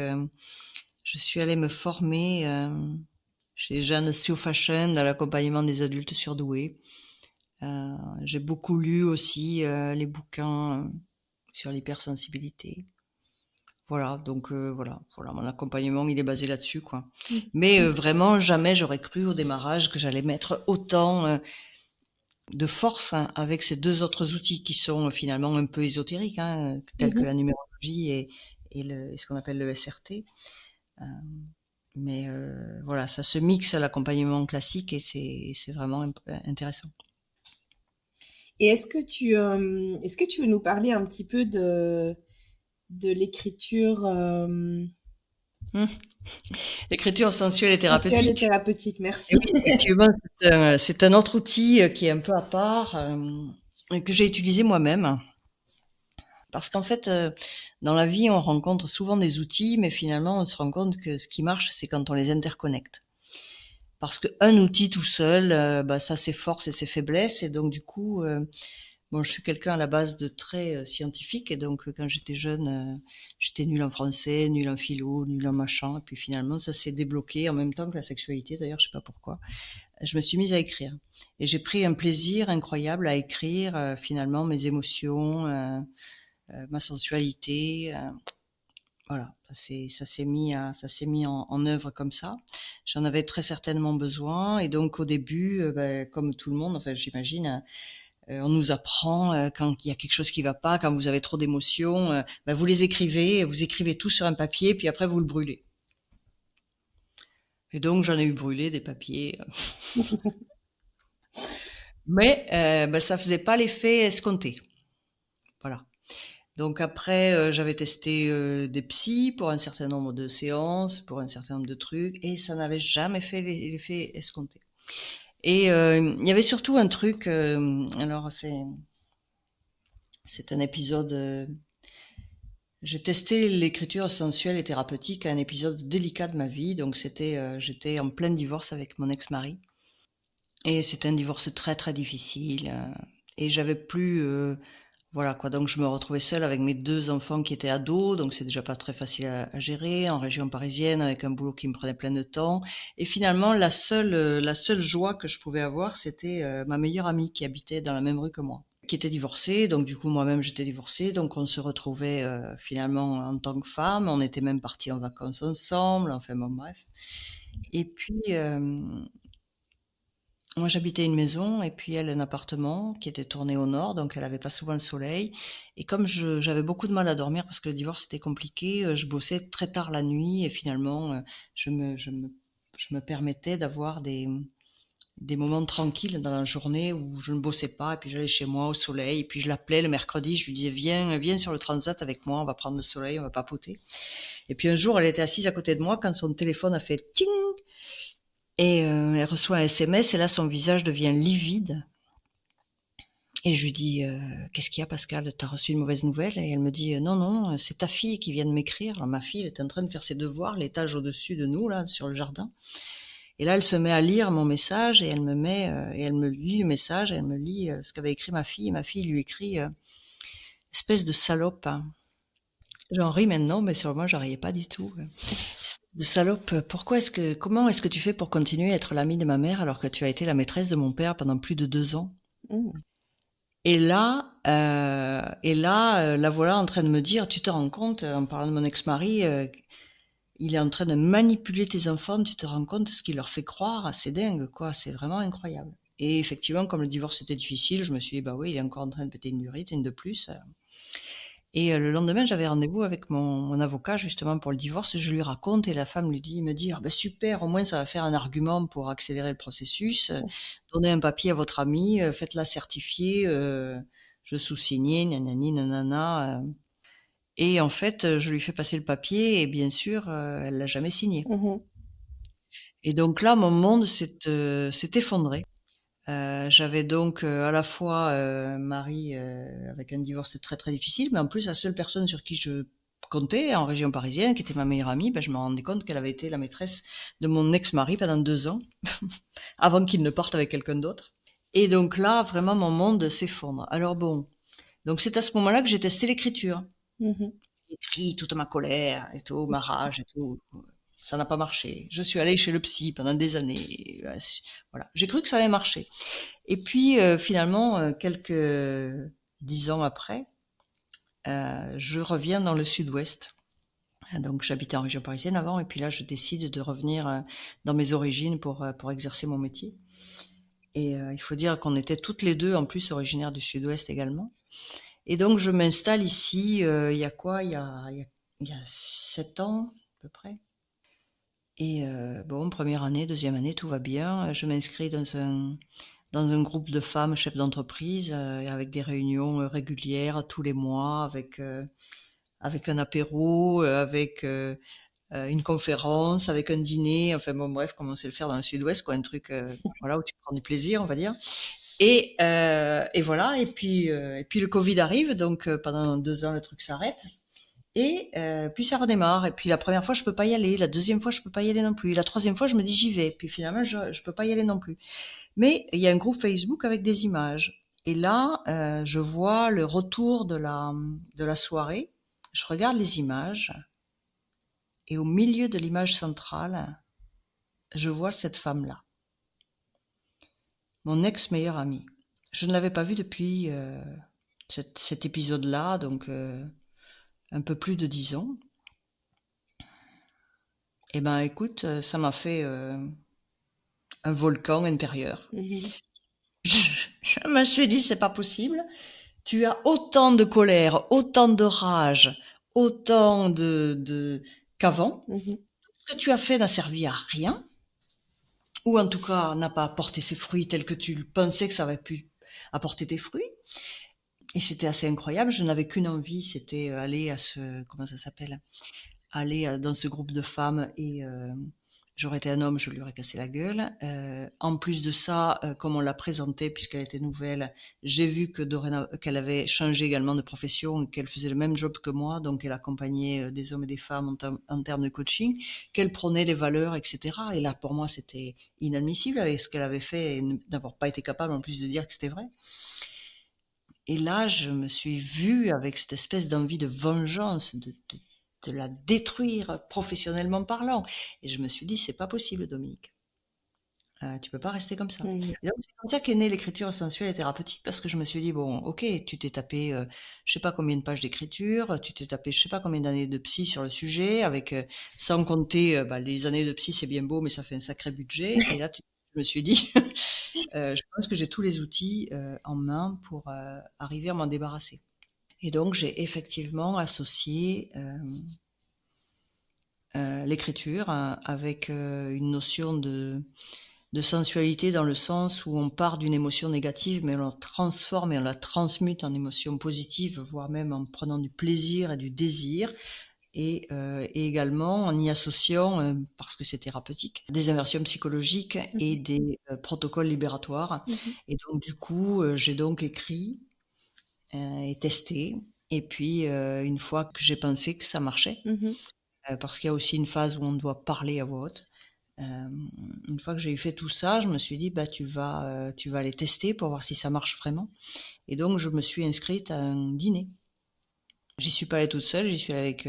je suis allée me former chez Jeanne Fashion dans l'accompagnement des adultes surdoués. J'ai beaucoup lu aussi les bouquins sur l'hypersensibilité. Voilà, donc voilà, mon accompagnement, il est basé là-dessus, quoi. Mais vraiment, jamais j'aurais cru au démarrage que j'allais mettre autant de force hein, avec ces deux autres outils qui sont finalement un peu ésotériques, hein, tels que Mhm. la numérologie et ce qu'on appelle le SRT. Euh, mais voilà, ça se mixe à l'accompagnement classique et c'est vraiment intéressant. Et est-ce que tu veux nous parler un petit peu de l'écriture Hum. L'écriture sensuelle et sensuelle et thérapeutique. thérapeutique? Et Merci. oui, effectivement, c'est un autre outil qui est un peu à part, et que j'ai utilisé moi-même. Parce qu'en fait, dans la vie, on rencontre souvent des outils, mais finalement, on se rend compte que ce qui marche, c'est quand on les interconnecte. Parce qu'un outil tout seul, bah, ça a ses forces et ses faiblesses, et donc du coup, bon, je suis quelqu'un à la base de très scientifique, et donc quand j'étais jeune, j'étais nulle en français, nulle en philo, nulle en machin, et puis finalement, ça s'est débloqué en même temps que la sexualité. D'ailleurs, je sais pas pourquoi. Je me suis mise à écrire, et j'ai pris un plaisir incroyable à écrire finalement mes émotions, ma sensualité. Voilà, ça s'est mis en œuvre comme ça. J'en avais très certainement besoin et donc au début, comme tout le monde, enfin j'imagine, on nous apprend quand il y a quelque chose qui va pas, quand vous avez trop d'émotions, vous les écrivez, vous écrivez tout sur un papier, puis après vous le brûlez. Et donc j'en ai eu brûlé des papiers, mais ça faisait pas l'effet escompté. Voilà. Donc après, j'avais testé des psys pour un certain nombre de séances, pour un certain nombre de trucs, et ça n'avait jamais fait l'effet escompté. Et il y avait surtout un truc. Alors c'est un épisode. J'ai testé l'écriture sensuelle et thérapeutique à un épisode délicat de ma vie. Donc j'étais en plein divorce avec mon ex-mari, et c'était un divorce très très difficile. Et j'avais plus voilà quoi, donc je me retrouvais seule avec mes deux enfants qui étaient ados, donc c'est déjà pas très facile à gérer, en région parisienne, avec un boulot qui me prenait plein de temps. Et finalement, la seule joie que je pouvais avoir, c'était ma meilleure amie qui habitait dans la même rue que moi, qui était divorcée, donc du coup moi-même j'étais divorcée, donc on se retrouvait finalement en tant que femme, on était même partis en vacances ensemble, enfin bon bref. Et puis moi, j'habitais une maison et puis elle un appartement qui était tourné au nord, donc elle avait pas souvent le soleil. Et comme j'avais beaucoup de mal à dormir parce que le divorce était compliqué, je bossais très tard la nuit et finalement, je me permettais d'avoir des moments tranquilles dans la journée où je ne bossais pas et puis j'allais chez moi au soleil et puis je l'appelais le mercredi, je lui disais viens sur le transat avec moi, on va prendre le soleil, on va papoter. Et puis un jour, elle était assise à côté de moi quand son téléphone a fait ting et elle reçoit un SMS et là son visage devient livide. Et je lui dis qu'est-ce qu'il y a Pascal, t'as reçu une mauvaise nouvelle? Et elle me dit non non, c'est ta fille qui vient de m'écrire. Alors, ma fille elle était en train de faire ses devoirs, l'étage au-dessus de nous là sur le jardin. Et là elle se met à lire mon message et elle me met et elle me lit le message, et elle me lit ce qu'avait écrit ma fille. Et ma fille lui écrit espèce de salope, hein. J'en ris maintenant, mais sur moi, j'en riais pas du tout. Espèce de salope, comment est-ce que tu fais pour continuer à être l'amie de ma mère alors que tu as été la maîtresse de mon père pendant plus de 2 ans? Mmh. La voilà en train de me dire, tu te rends compte, en parlant de mon ex-mari, il est en train de manipuler tes enfants, tu te rends compte de ce qu'il leur fait croire, c'est dingue, quoi, c'est vraiment incroyable. Et effectivement, comme le divorce était difficile, je me suis dit, bah oui, il est encore en train de péter une durite, une de plus. Et le lendemain, j'avais rendez-vous avec mon avocat justement pour le divorce. Je lui raconte et la femme me dit, ah ben super, au moins ça va faire un argument pour accélérer le processus. Donnez un papier à votre amie, faites-la certifier, je sous-signais, nanani, nanana. Et en fait, je lui fais passer le papier et bien sûr, elle l'a jamais signé. Mmh. Et donc là, mon monde s'est effondré. J'avais donc, à la fois, un mari, avec un divorce très, très difficile, mais en plus la seule personne sur qui je comptais en région parisienne, qui était ma meilleure amie, ben, je me rendais compte qu'elle avait été la maîtresse de mon ex-mari pendant 2 ans, avant qu'il ne parte avec quelqu'un d'autre. Et donc là, vraiment, mon monde s'effondre. Alors bon, donc c'est à ce moment-là que j'ai testé l'écriture. Mmh. J'ai écrit toute ma colère et tout, ma rage et tout. Ça n'a pas marché. Je suis allée chez le psy pendant des années. Voilà. J'ai cru que ça allait marcher. Et puis finalement, quelques 10 ans après, je reviens dans le sud-ouest. Donc j'habitais en région parisienne avant, et puis là je décide de revenir dans mes origines pour exercer mon métier. Et il faut dire qu'on était toutes les deux en plus originaires du sud-ouest également. Et donc je m'installe ici, il y a quoi? Il y a 7 ans à peu près. Et bon, première année, deuxième année, tout va bien. Je m'inscris dans un groupe de femmes chefs d'entreprise, avec des réunions régulières tous les mois, avec un apéro, avec une conférence, avec un dîner. Enfin bon, bref, comme on sait le faire dans le Sud-Ouest, quoi, un truc, voilà, où tu prends du plaisir, on va dire. Et voilà. Et puis le Covid arrive, donc pendant 2 ans, le truc s'arrête. Et puis ça redémarre. Et puis la première fois, je peux pas y aller. La deuxième fois, je peux pas y aller non plus. La troisième fois, je me dis j'y vais. Puis finalement, je peux pas y aller non plus. Mais il y a un groupe Facebook avec des images. Et là, je vois le retour de la soirée. Je regarde les images. Et au milieu de l'image centrale, je vois cette femme-là. Mon ex-meilleure amie. Je ne l'avais pas vue depuis cet épisode-là, donc un peu plus de 10 ans. Eh ben, écoute, ça m'a fait un volcan intérieur. Mmh. Je me suis dit, c'est pas possible. Tu as autant de colère, autant de rage, autant qu'avant. Mmh. Ce que tu as fait n'a servi à rien, ou en tout cas n'a pas apporté ses fruits tels que tu pensais que ça avait pu apporter tes fruits. Et c'était assez incroyable. Je n'avais qu'une envie, c'était aller comment ça s'appelle? Aller dans ce groupe de femmes et j'aurais été un homme, je lui aurais cassé la gueule. En plus de ça, comme on l'a présentée, puisqu'elle était nouvelle, j'ai vu qu'elle avait changé également de profession, qu'elle faisait le même job que moi, donc elle accompagnait des hommes et des femmes en termes de coaching, qu'elle prônait les valeurs, etc. Et là, pour moi, c'était inadmissible avec ce qu'elle avait fait et d'avoir pas été capable en plus de dire que c'était vrai. Et là, je me suis vue avec cette espèce d'envie de vengeance, de la détruire professionnellement parlant. Et je me suis dit, c'est pas possible, Dominique. Tu peux pas rester comme ça. Mmh. Et donc, c'est comme ça qu'est née l'écriture sensuelle et thérapeutique, parce que je me suis dit, bon, ok, tu t'es tapé, je sais pas combien de pages d'écriture, tu t'es tapé, je sais pas combien d'années de psy sur le sujet, avec, sans compter, bah, les années de psy, c'est bien beau, mais ça fait un sacré budget. Et là, je me suis dit, je pense que j'ai tous les outils en main pour arriver à m'en débarrasser. Et donc, j'ai effectivement associé l'écriture avec une notion de sensualité dans le sens où on part d'une émotion négative, mais on la transforme et on la transmute en émotion positive, voire même en prenant du plaisir et du désir. Et également en y associant, parce que c'est thérapeutique, des inversions psychologiques et Mmh. des protocoles libératoires. Mmh. Et donc du coup, j'ai donc écrit et testé. Et puis une fois que j'ai pensé que ça marchait, Mmh. parce qu'il y a aussi une phase où on doit parler à voix haute. Une fois que j'ai fait tout ça, je me suis dit, bah, tu vas aller tester pour voir si ça marche vraiment. Et donc, je me suis inscrite à un dîner. J'y suis pas allée toute seule, j'y suis allée avec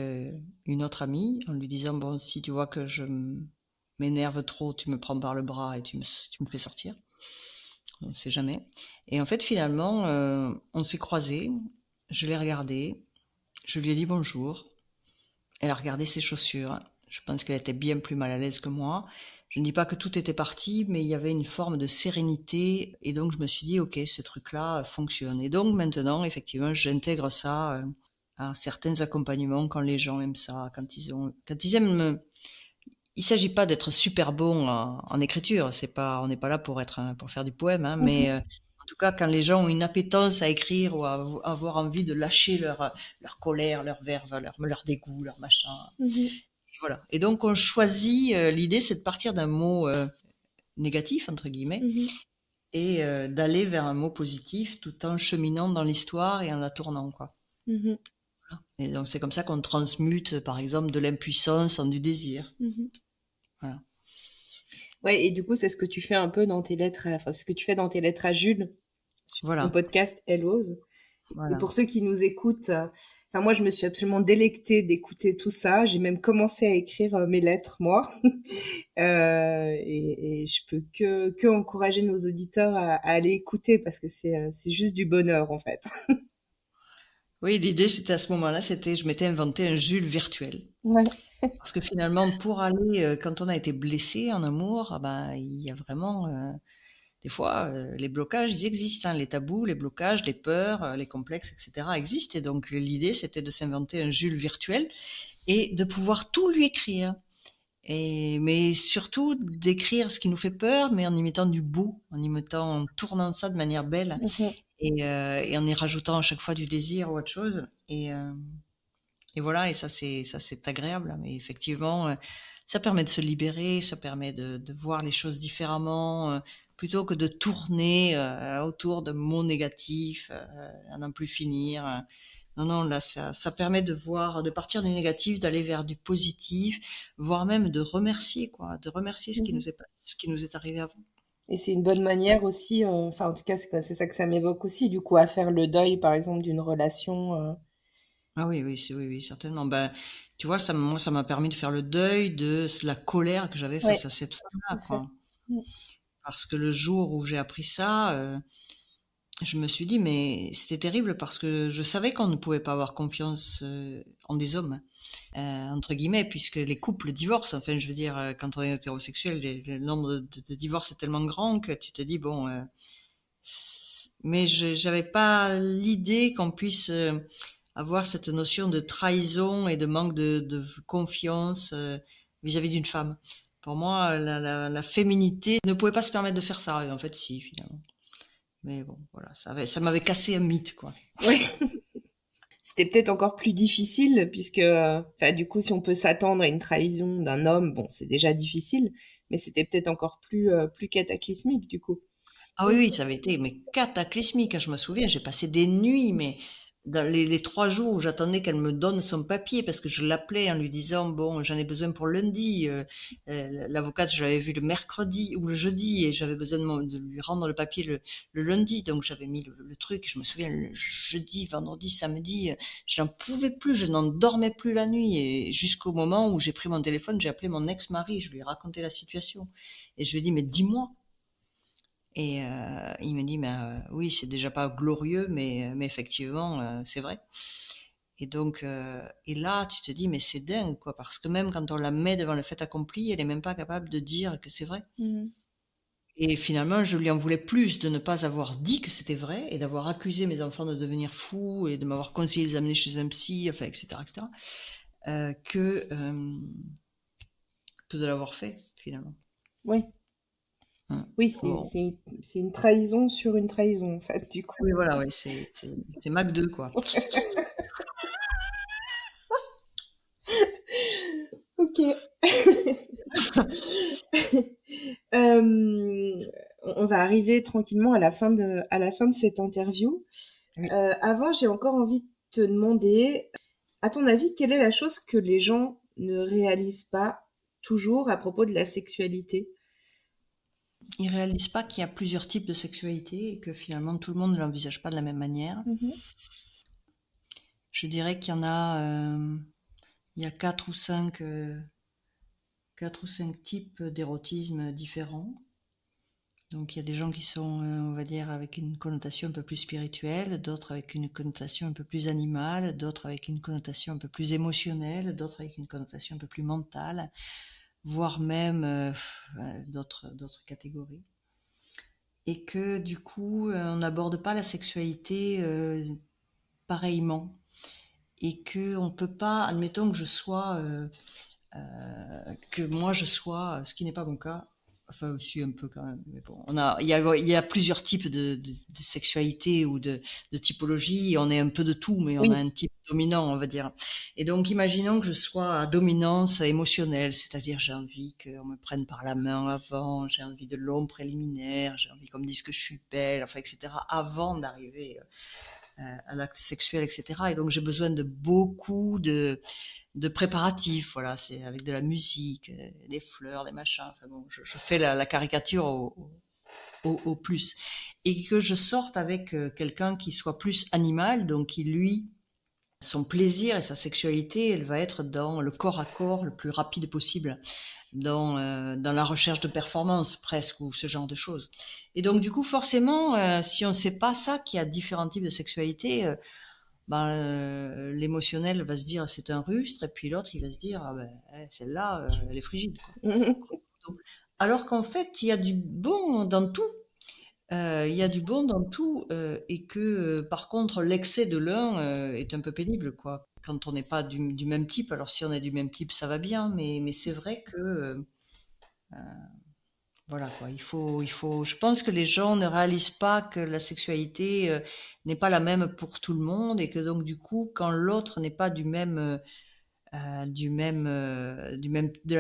une autre amie en lui disant bon, si tu vois que je m'énerve trop, tu me prends par le bras et tu me fais sortir. On ne sait jamais. Et en fait, finalement, on s'est croisés. Je l'ai regardée. Je lui ai dit bonjour. Elle a regardé ses chaussures. Je pense qu'elle était bien plus mal à l'aise que moi. Je ne dis pas que tout était parti, mais il y avait une forme de sérénité. Et donc, je me suis dit, OK, ce truc-là fonctionne. Et donc, maintenant, effectivement, j'intègre ça à certains accompagnements quand les gens aiment ça, quand ils aiment il s'agit pas d'être super bon en écriture. C'est pas, on n'est pas là pour pour faire du poème, hein, mais Mhm. en tout cas, quand les gens ont une appétence à écrire ou à avoir envie de lâcher leur colère, leur verve, leur dégoût, leur machin. Mhm. Et voilà. Et donc, on choisit, l'idée, c'est de partir d'un mot négatif, entre guillemets, Mhm. et d'aller vers un mot positif tout en cheminant dans l'histoire et en la tournant, quoi. Mhm. Et donc, c'est comme ça qu'on transmute, par exemple, de l'impuissance en du désir. Mhm. Voilà. Ouais, et du coup, c'est ce que tu fais un peu dans tes lettres, enfin, ce que tu fais dans tes lettres à Jules, sur ton Voilà. podcast Elle ose. Et Voilà. pour ceux qui nous écoutent, enfin, moi, je me suis absolument délectée d'écouter tout ça. J'ai même commencé à écrire mes lettres, moi. Et je peux que encourager nos auditeurs à aller écouter parce que c'est juste du bonheur, en fait. Oui, l'idée, c'était à ce moment-là, c'était, je m'étais inventé un Jules virtuel. Ouais. Parce que finalement, pour aller, quand on a été blessé en amour, ah ben, il y a vraiment, des fois, les blocages, ils existent, hein, les tabous, les blocages, les peurs, les complexes, etc. existent. Et donc, l'idée, c'était de s'inventer un Jules virtuel et de pouvoir tout lui écrire. Mais surtout d'écrire ce qui nous fait peur, mais en y mettant du beau, en tournant ça de manière belle Mhm. et en y rajoutant à chaque fois du désir ou autre chose. Et voilà, et ça c'est agréable. Mais effectivement, ça permet de se libérer, ça permet de voir les choses différemment, plutôt que de tourner autour de mots négatifs, à n'en plus finir. Non, non, là, ça permet de voir, de partir du négatif, d'aller vers du positif, voire même de remercier, quoi, de remercier Mhm. ce qui nous est arrivé avant. Et c'est une bonne manière aussi, enfin, en tout cas, c'est ça que ça m'évoque aussi, du coup, à faire le deuil, par exemple, d'une relation. Ah oui, oui, oui, oui, certainement. Ben, tu vois, moi, ça m'a permis de faire le deuil de la colère que j'avais Ouais, face à cette tout à femme-là, fait. quoi. Mm. Parce que le jour où j'ai appris ça, je me suis dit, mais c'était terrible parce que je savais qu'on ne pouvait pas avoir confiance en des hommes, entre guillemets, puisque les couples divorcent. Enfin, je veux dire, quand on est hétérosexuel, le nombre de divorces est tellement grand que tu te dis, bon, mais j'avais pas l'idée qu'on puisse avoir cette notion de trahison et de manque de confiance vis-à-vis d'une femme. Pour moi, la féminité ne pouvait pas se permettre de faire ça. Et en fait, si, finalement. Mais bon, voilà, ça m'avait cassé un mythe, quoi. Ouais. C'était peut-être encore plus difficile puisque, enfin, du coup, si on peut s'attendre à une trahison d'un homme, bon, c'est déjà difficile, mais c'était peut-être encore plus cataclysmique, du coup. Ah oui, oui, ça avait été mais cataclysmique, hein. Je me souviens, j'ai passé des nuits, mais dans les 3 jours où j'attendais qu'elle me donne son papier, parce que je l'appelais en lui disant, bon, j'en ai besoin pour lundi. L'avocate, je l'avais vue le mercredi ou le jeudi, et j'avais besoin de lui rendre le papier le lundi. Donc j'avais mis le truc, je me souviens, le jeudi, vendredi, samedi, j'en pouvais plus, je n'en dormais plus la nuit. Et jusqu'au moment où j'ai pris mon téléphone, j'ai appelé mon ex-mari, je lui ai raconté la situation. Et je lui ai dit, mais dis-moi. Et il me dit, ben oui, c'est déjà pas glorieux, mais effectivement, c'est vrai. Et donc, et là, tu te dis, mais c'est dingue, quoi, parce que même quand on la met devant le fait accompli, elle est même pas capable de dire que c'est vrai. Mhm. Et finalement, je lui en voulais plus de ne pas avoir dit que c'était vrai et d'avoir accusé mes enfants de devenir fous et de m'avoir conseillé de les amener chez un psy, enfin, etc., etc., que de l'avoir fait, finalement. Oui, oui, Bon. c'est une trahison sur une trahison, en fait, du coup. Oui, voilà, ouais, c'est Mac 2, quoi. Ok. Euh, on va arriver tranquillement à la fin de cette interview. Oui. Avant, j'ai encore envie de te demander, à ton avis, quelle est la chose que les gens ne réalisent pas toujours à propos de la sexualité? Ils réalisent pas qu'il y a plusieurs types de sexualité et que finalement tout le monde ne l'envisage pas de la même manière. Mhm. Je dirais qu'il y en a, il y a quatre ou cinq types d'érotisme différents. Donc il y a des gens qui sont, on va dire, avec une connotation un peu plus spirituelle, d'autres avec une connotation un peu plus animale, d'autres avec une connotation un peu plus émotionnelle, d'autres avec une connotation un peu plus mentale, voire même d'autres catégories. Et que du coup, on n'aborde pas la sexualité pareillement. Et que on peut pas, admettons que je sois que moi je sois, ce qui n'est pas mon cas, enfin aussi un peu quand même, mais bon, il y a plusieurs types de sexualité ou de typologie, on est un peu de tout, mais on a Oui. un type dominant, on va dire. Et donc, imaginons que je sois à dominance émotionnelle, c'est-à-dire j'ai envie qu'on me prenne par la main avant, j'ai envie de longs préliminaires, j'ai envie qu'on me dise que je suis belle, enfin, etc., avant d'arriver à l'acte sexuel, etc. Et donc, j'ai besoin de beaucoup de préparatifs, voilà, c'est avec de la musique, des fleurs, des machins. Enfin bon, je fais la caricature au plus. Et que je sorte avec quelqu'un qui soit plus animal, donc qui lui, son plaisir et sa sexualité, elle va être dans le corps à corps le plus rapide possible, dans la recherche de performance presque, ou ce genre de choses. Et donc du coup, forcément, si on ne sait pas ça, qu'il y a différents types de sexualité, l'émotionnel va se dire c'est un rustre, et puis l'autre il va se dire ah ben, celle-là elle est frigide quoi. Mhm. Alors qu'en fait il y a du bon dans tout, il y a du bon dans tout, et que par contre l'excès de l'un est un peu pénible quoi. Quand on n'est pas du même type, alors si on est du même type ça va bien, mais c'est vrai que voilà quoi, je pense que les gens ne réalisent pas que la sexualité n'est pas la même pour tout le monde, et que donc du coup quand l'autre n'est pas de la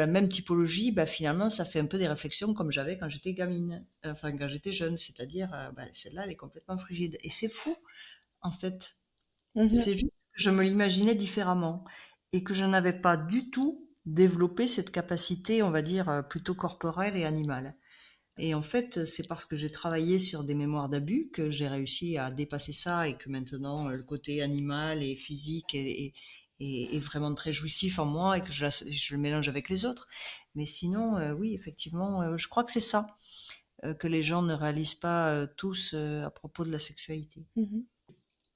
même typologie, bah finalement ça fait un peu des réflexions comme j'avais quand j'étais gamine, enfin quand j'étais jeune, c'est-à-dire bah, celle-là elle est complètement frigide, et c'est fou en fait. Mhm. C'est juste que je me l'imaginais différemment, et que je n'avais pas du tout développé cette capacité, on va dire, plutôt corporelle et animale. Et en fait, c'est parce que j'ai travaillé sur des mémoires d'abus que j'ai réussi à dépasser ça, et que maintenant le côté animal et physique est vraiment très jouissif en moi, et que je le mélange avec les autres. Mais sinon, oui, effectivement, je crois que c'est ça que les gens ne réalisent pas tous à propos de la sexualité. Mhm.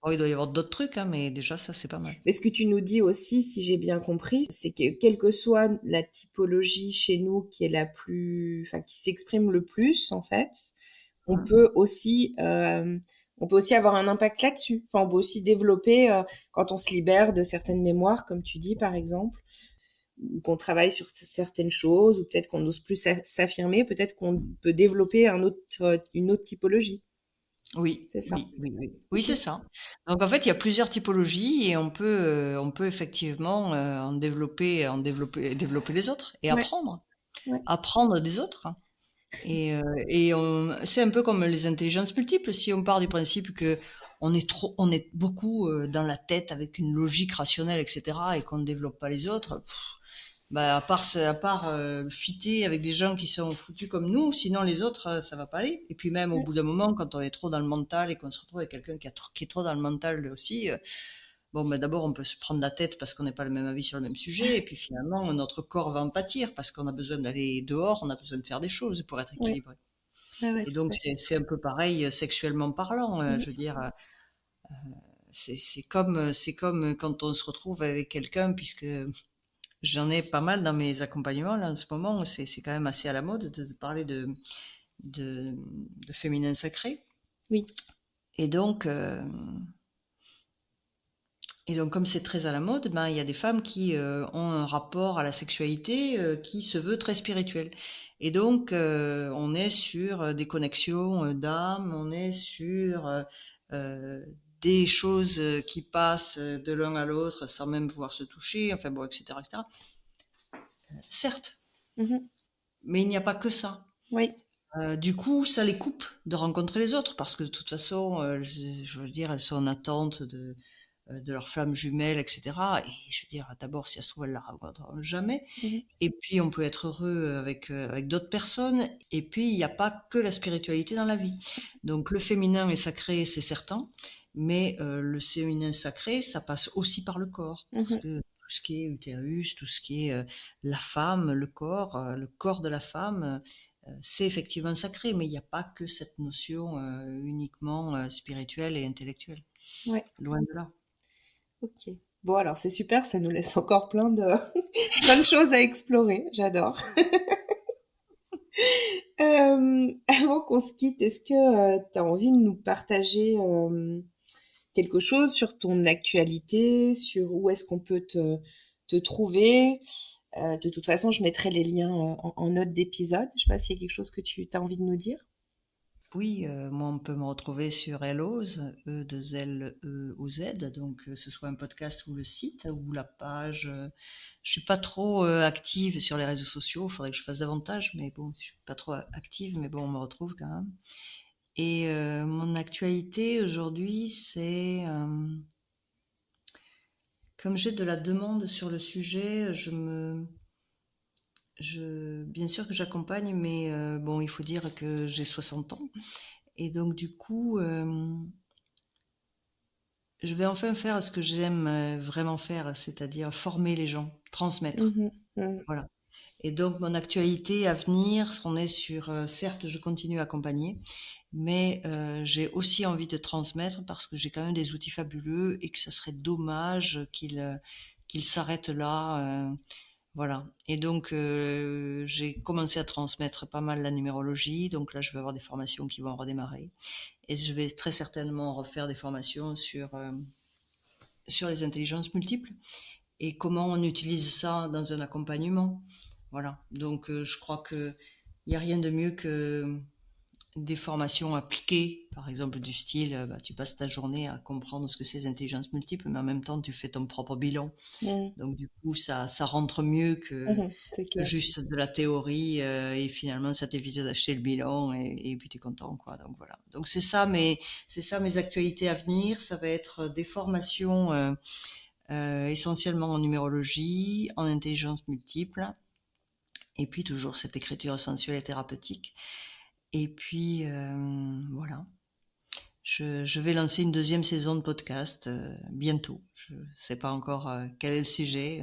Bon, il doit y avoir d'autres trucs, hein, mais déjà ça c'est pas mal. Mais ce que tu nous dis aussi, si j'ai bien compris, c'est que quelle que soit la typologie chez nous qui est la plus, enfin, qui s'exprime le plus, en fait, on Hein. peut aussi, on peut aussi avoir un impact là-dessus. Enfin, on peut aussi développer, quand on se libère de certaines mémoires, comme tu dis, par exemple, ou qu'on travaille sur certaines choses, ou peut-être qu'on n'ose plus s'affirmer, peut-être qu'on peut développer une autre typologie. Oui, C'est ça. oui, oui, oui. Oui, c'est Ok. ça. Donc en fait, il y a plusieurs typologies, et on peut effectivement développer les autres et Ouais, apprendre, ouais. apprendre des autres. C'est un peu comme les intelligences multiples. Si on part du principe que on est beaucoup dans la tête avec une logique rationnelle, etc., et qu'on ne développe pas les autres, bah, à part fitter avec des gens qui sont foutus comme nous, sinon les autres, ça va pas aller. Et puis même au Ouais. bout d'un moment, quand on est trop dans le mental et qu'on se retrouve avec quelqu'un qui est trop dans le mental aussi, bon, ben d'abord on peut se prendre la tête parce qu'on n'est pas le même avis sur le même sujet, et puis finalement notre corps va en pâtir parce qu'on a besoin d'aller dehors, on a besoin de faire des choses pour être Ouais. équilibré. Ouais, ouais, Et tout donc à fait. c'est un peu pareil sexuellement parlant, Mhm. je veux dire. C'est comme quand on se retrouve avec quelqu'un, puisque j'en ai pas mal dans mes accompagnements là en ce moment. C'est quand même assez à la mode de parler de, de féminin sacré. Oui. Et donc, comme c'est très à la mode, ben il y a des femmes qui ont un rapport à la sexualité qui se veut très spirituel. Et donc, on est sur des connexions d'âme, on est sur euh, des choses qui passent de l'un à l'autre sans même pouvoir se toucher, enfin bon, etc., etc. Certes, Mhm. mais il n'y a pas que ça. Oui. Du coup, ça les coupe de rencontrer les autres, parce que de toute façon, je veux dire, elles sont en attente de leur flamme jumelle, etc. Et je veux dire, d'abord, si ça se trouve, elles la rencontreront jamais. Mhm. Et puis, on peut être heureux avec d'autres personnes. Et puis, il n'y a pas que la spiritualité dans la vie. Donc, le féminin est sacré, c'est certain. Mais le féminin sacré, ça passe aussi par le corps, parce Mhm. que tout ce qui est utérus, tout ce qui est la femme, le corps de la femme, c'est effectivement sacré, mais il n'y a pas que cette notion uniquement spirituelle et intellectuelle. Ouais, Loin de là. ok. Bon, alors c'est super, ça nous laisse encore plein de, plein de choses à explorer. J'adore. Avant qu'on se quitte, est-ce que tu as envie de nous partager quelque chose sur ton actualité, sur où est-ce qu'on peut te trouver? De toute façon, je mettrai les liens en note d'épisode. Je sais pas s'il y a quelque chose que tu as envie de nous dire. Oui, moi on peut me retrouver sur Helloz, E2L-E-O-Z, donc ce soit un podcast ou le site ou la page. Je suis pas trop active sur les réseaux sociaux, il faudrait que je fasse davantage, mais bon, je suis pas trop active, mais bon, on me retrouve quand même. Et mon actualité aujourd'hui, c'est comme j'ai de la demande sur le sujet, bien sûr que j'accompagne, mais bon, il faut dire que j'ai 60 ans. Et donc, du coup, je vais enfin faire ce que j'aime vraiment faire, c'est-à-dire former les gens, transmettre. Mhm, mhm, Voilà. Et donc, mon actualité à venir, on est sur, certes, je continue à accompagner, mais j'ai aussi envie de transmettre parce que j'ai quand même des outils fabuleux et que ça serait dommage qu'ils s'arrêtent là. Voilà. Et donc, j'ai commencé à transmettre pas mal la numérologie. Donc là, je vais avoir des formations qui vont redémarrer. Et je vais très certainement refaire des formations sur les intelligences multiples et comment on utilise ça dans un accompagnement. Voilà. Donc, je crois que il n'y a rien de mieux que des formations appliquées, par exemple du style, tu passes ta journée à comprendre ce que c'est les intelligences multiples, mais en même temps, tu fais ton propre bilan. mhm, Donc, du coup, ça rentre mieux mhm, c'est que clair. juste de la théorie, et finalement, ça t'évite d'acheter le bilan et puis t'es content, quoi. Donc, voilà. Donc, c'est ça mes actualités à venir. Ça va être des formations, essentiellement en numérologie, en intelligence multiple, et puis toujours cette écriture sensuelle et thérapeutique. Et puis, voilà. Je vais lancer une deuxième saison de podcast bientôt. Je sais pas encore quel est le sujet,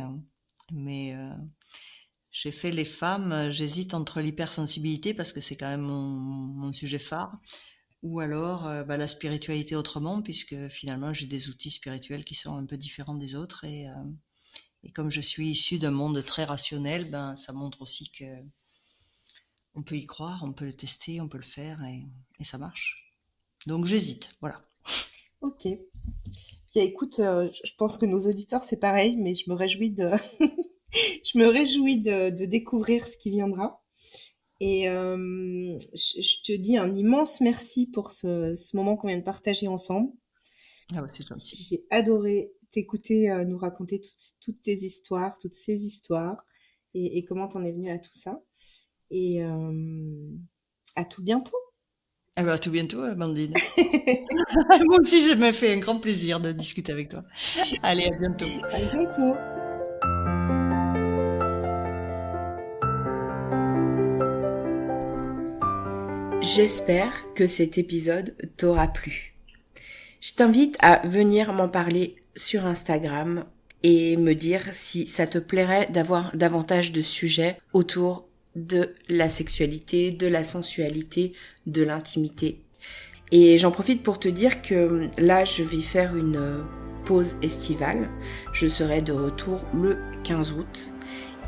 mais j'ai fait les femmes. J'hésite entre l'hypersensibilité parce que c'est quand même mon sujet phare, ou alors la spiritualité autrement, puisque finalement j'ai des outils spirituels qui sont un peu différents des autres, et comme je suis issue d'un monde très rationnel, ben ça montre aussi que on peut y croire, on peut le tester, on peut le faire, et ça marche. Donc j'hésite, voilà. Ok. Bien, écoute, je pense que nos auditeurs, c'est pareil, mais je me réjouis de, je me réjouis de découvrir ce qui viendra. Et je te dis un immense merci pour ce moment qu'on vient de partager ensemble. Ah bah, c'est gentil. J'ai adoré t'écouter nous raconter toutes tes histoires, toutes ces histoires, et comment t'en es venue à tout ça. Et à tout bientôt. Eh ben, à tout bientôt, Amandine. Moi aussi, ça m'a fait un grand plaisir de discuter avec toi. Allez, à bientôt. À bientôt. J'espère que cet épisode t'aura plu. Je t'invite à venir m'en parler sur Instagram et me dire si ça te plairait d'avoir davantage de sujets autour de la sexualité, de la sensualité, de l'intimité. Et j'en profite pour te dire que là, je vais faire une pause estivale. Je serai de retour le 15 août.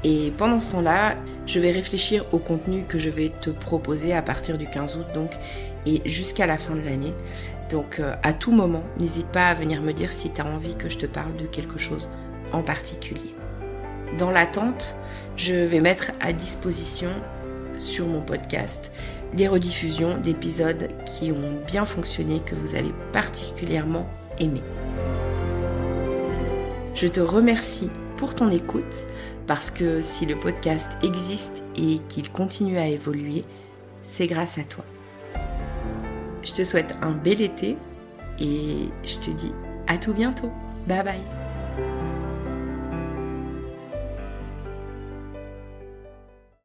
Et pendant ce temps-là, je vais réfléchir au contenu que je vais te proposer à partir du 15 août donc, et jusqu'à la fin de l'année. Donc à tout moment, n'hésite pas à venir me dire si tu as envie que je te parle de quelque chose en particulier. Dans l'attente, je vais mettre à disposition sur mon podcast les rediffusions d'épisodes qui ont bien fonctionné, que vous avez particulièrement aimé. Je te remercie pour ton écoute, parce que si le podcast existe et qu'il continue à évoluer, c'est grâce à toi. Je te souhaite un bel été et je te dis à tout bientôt. Bye bye.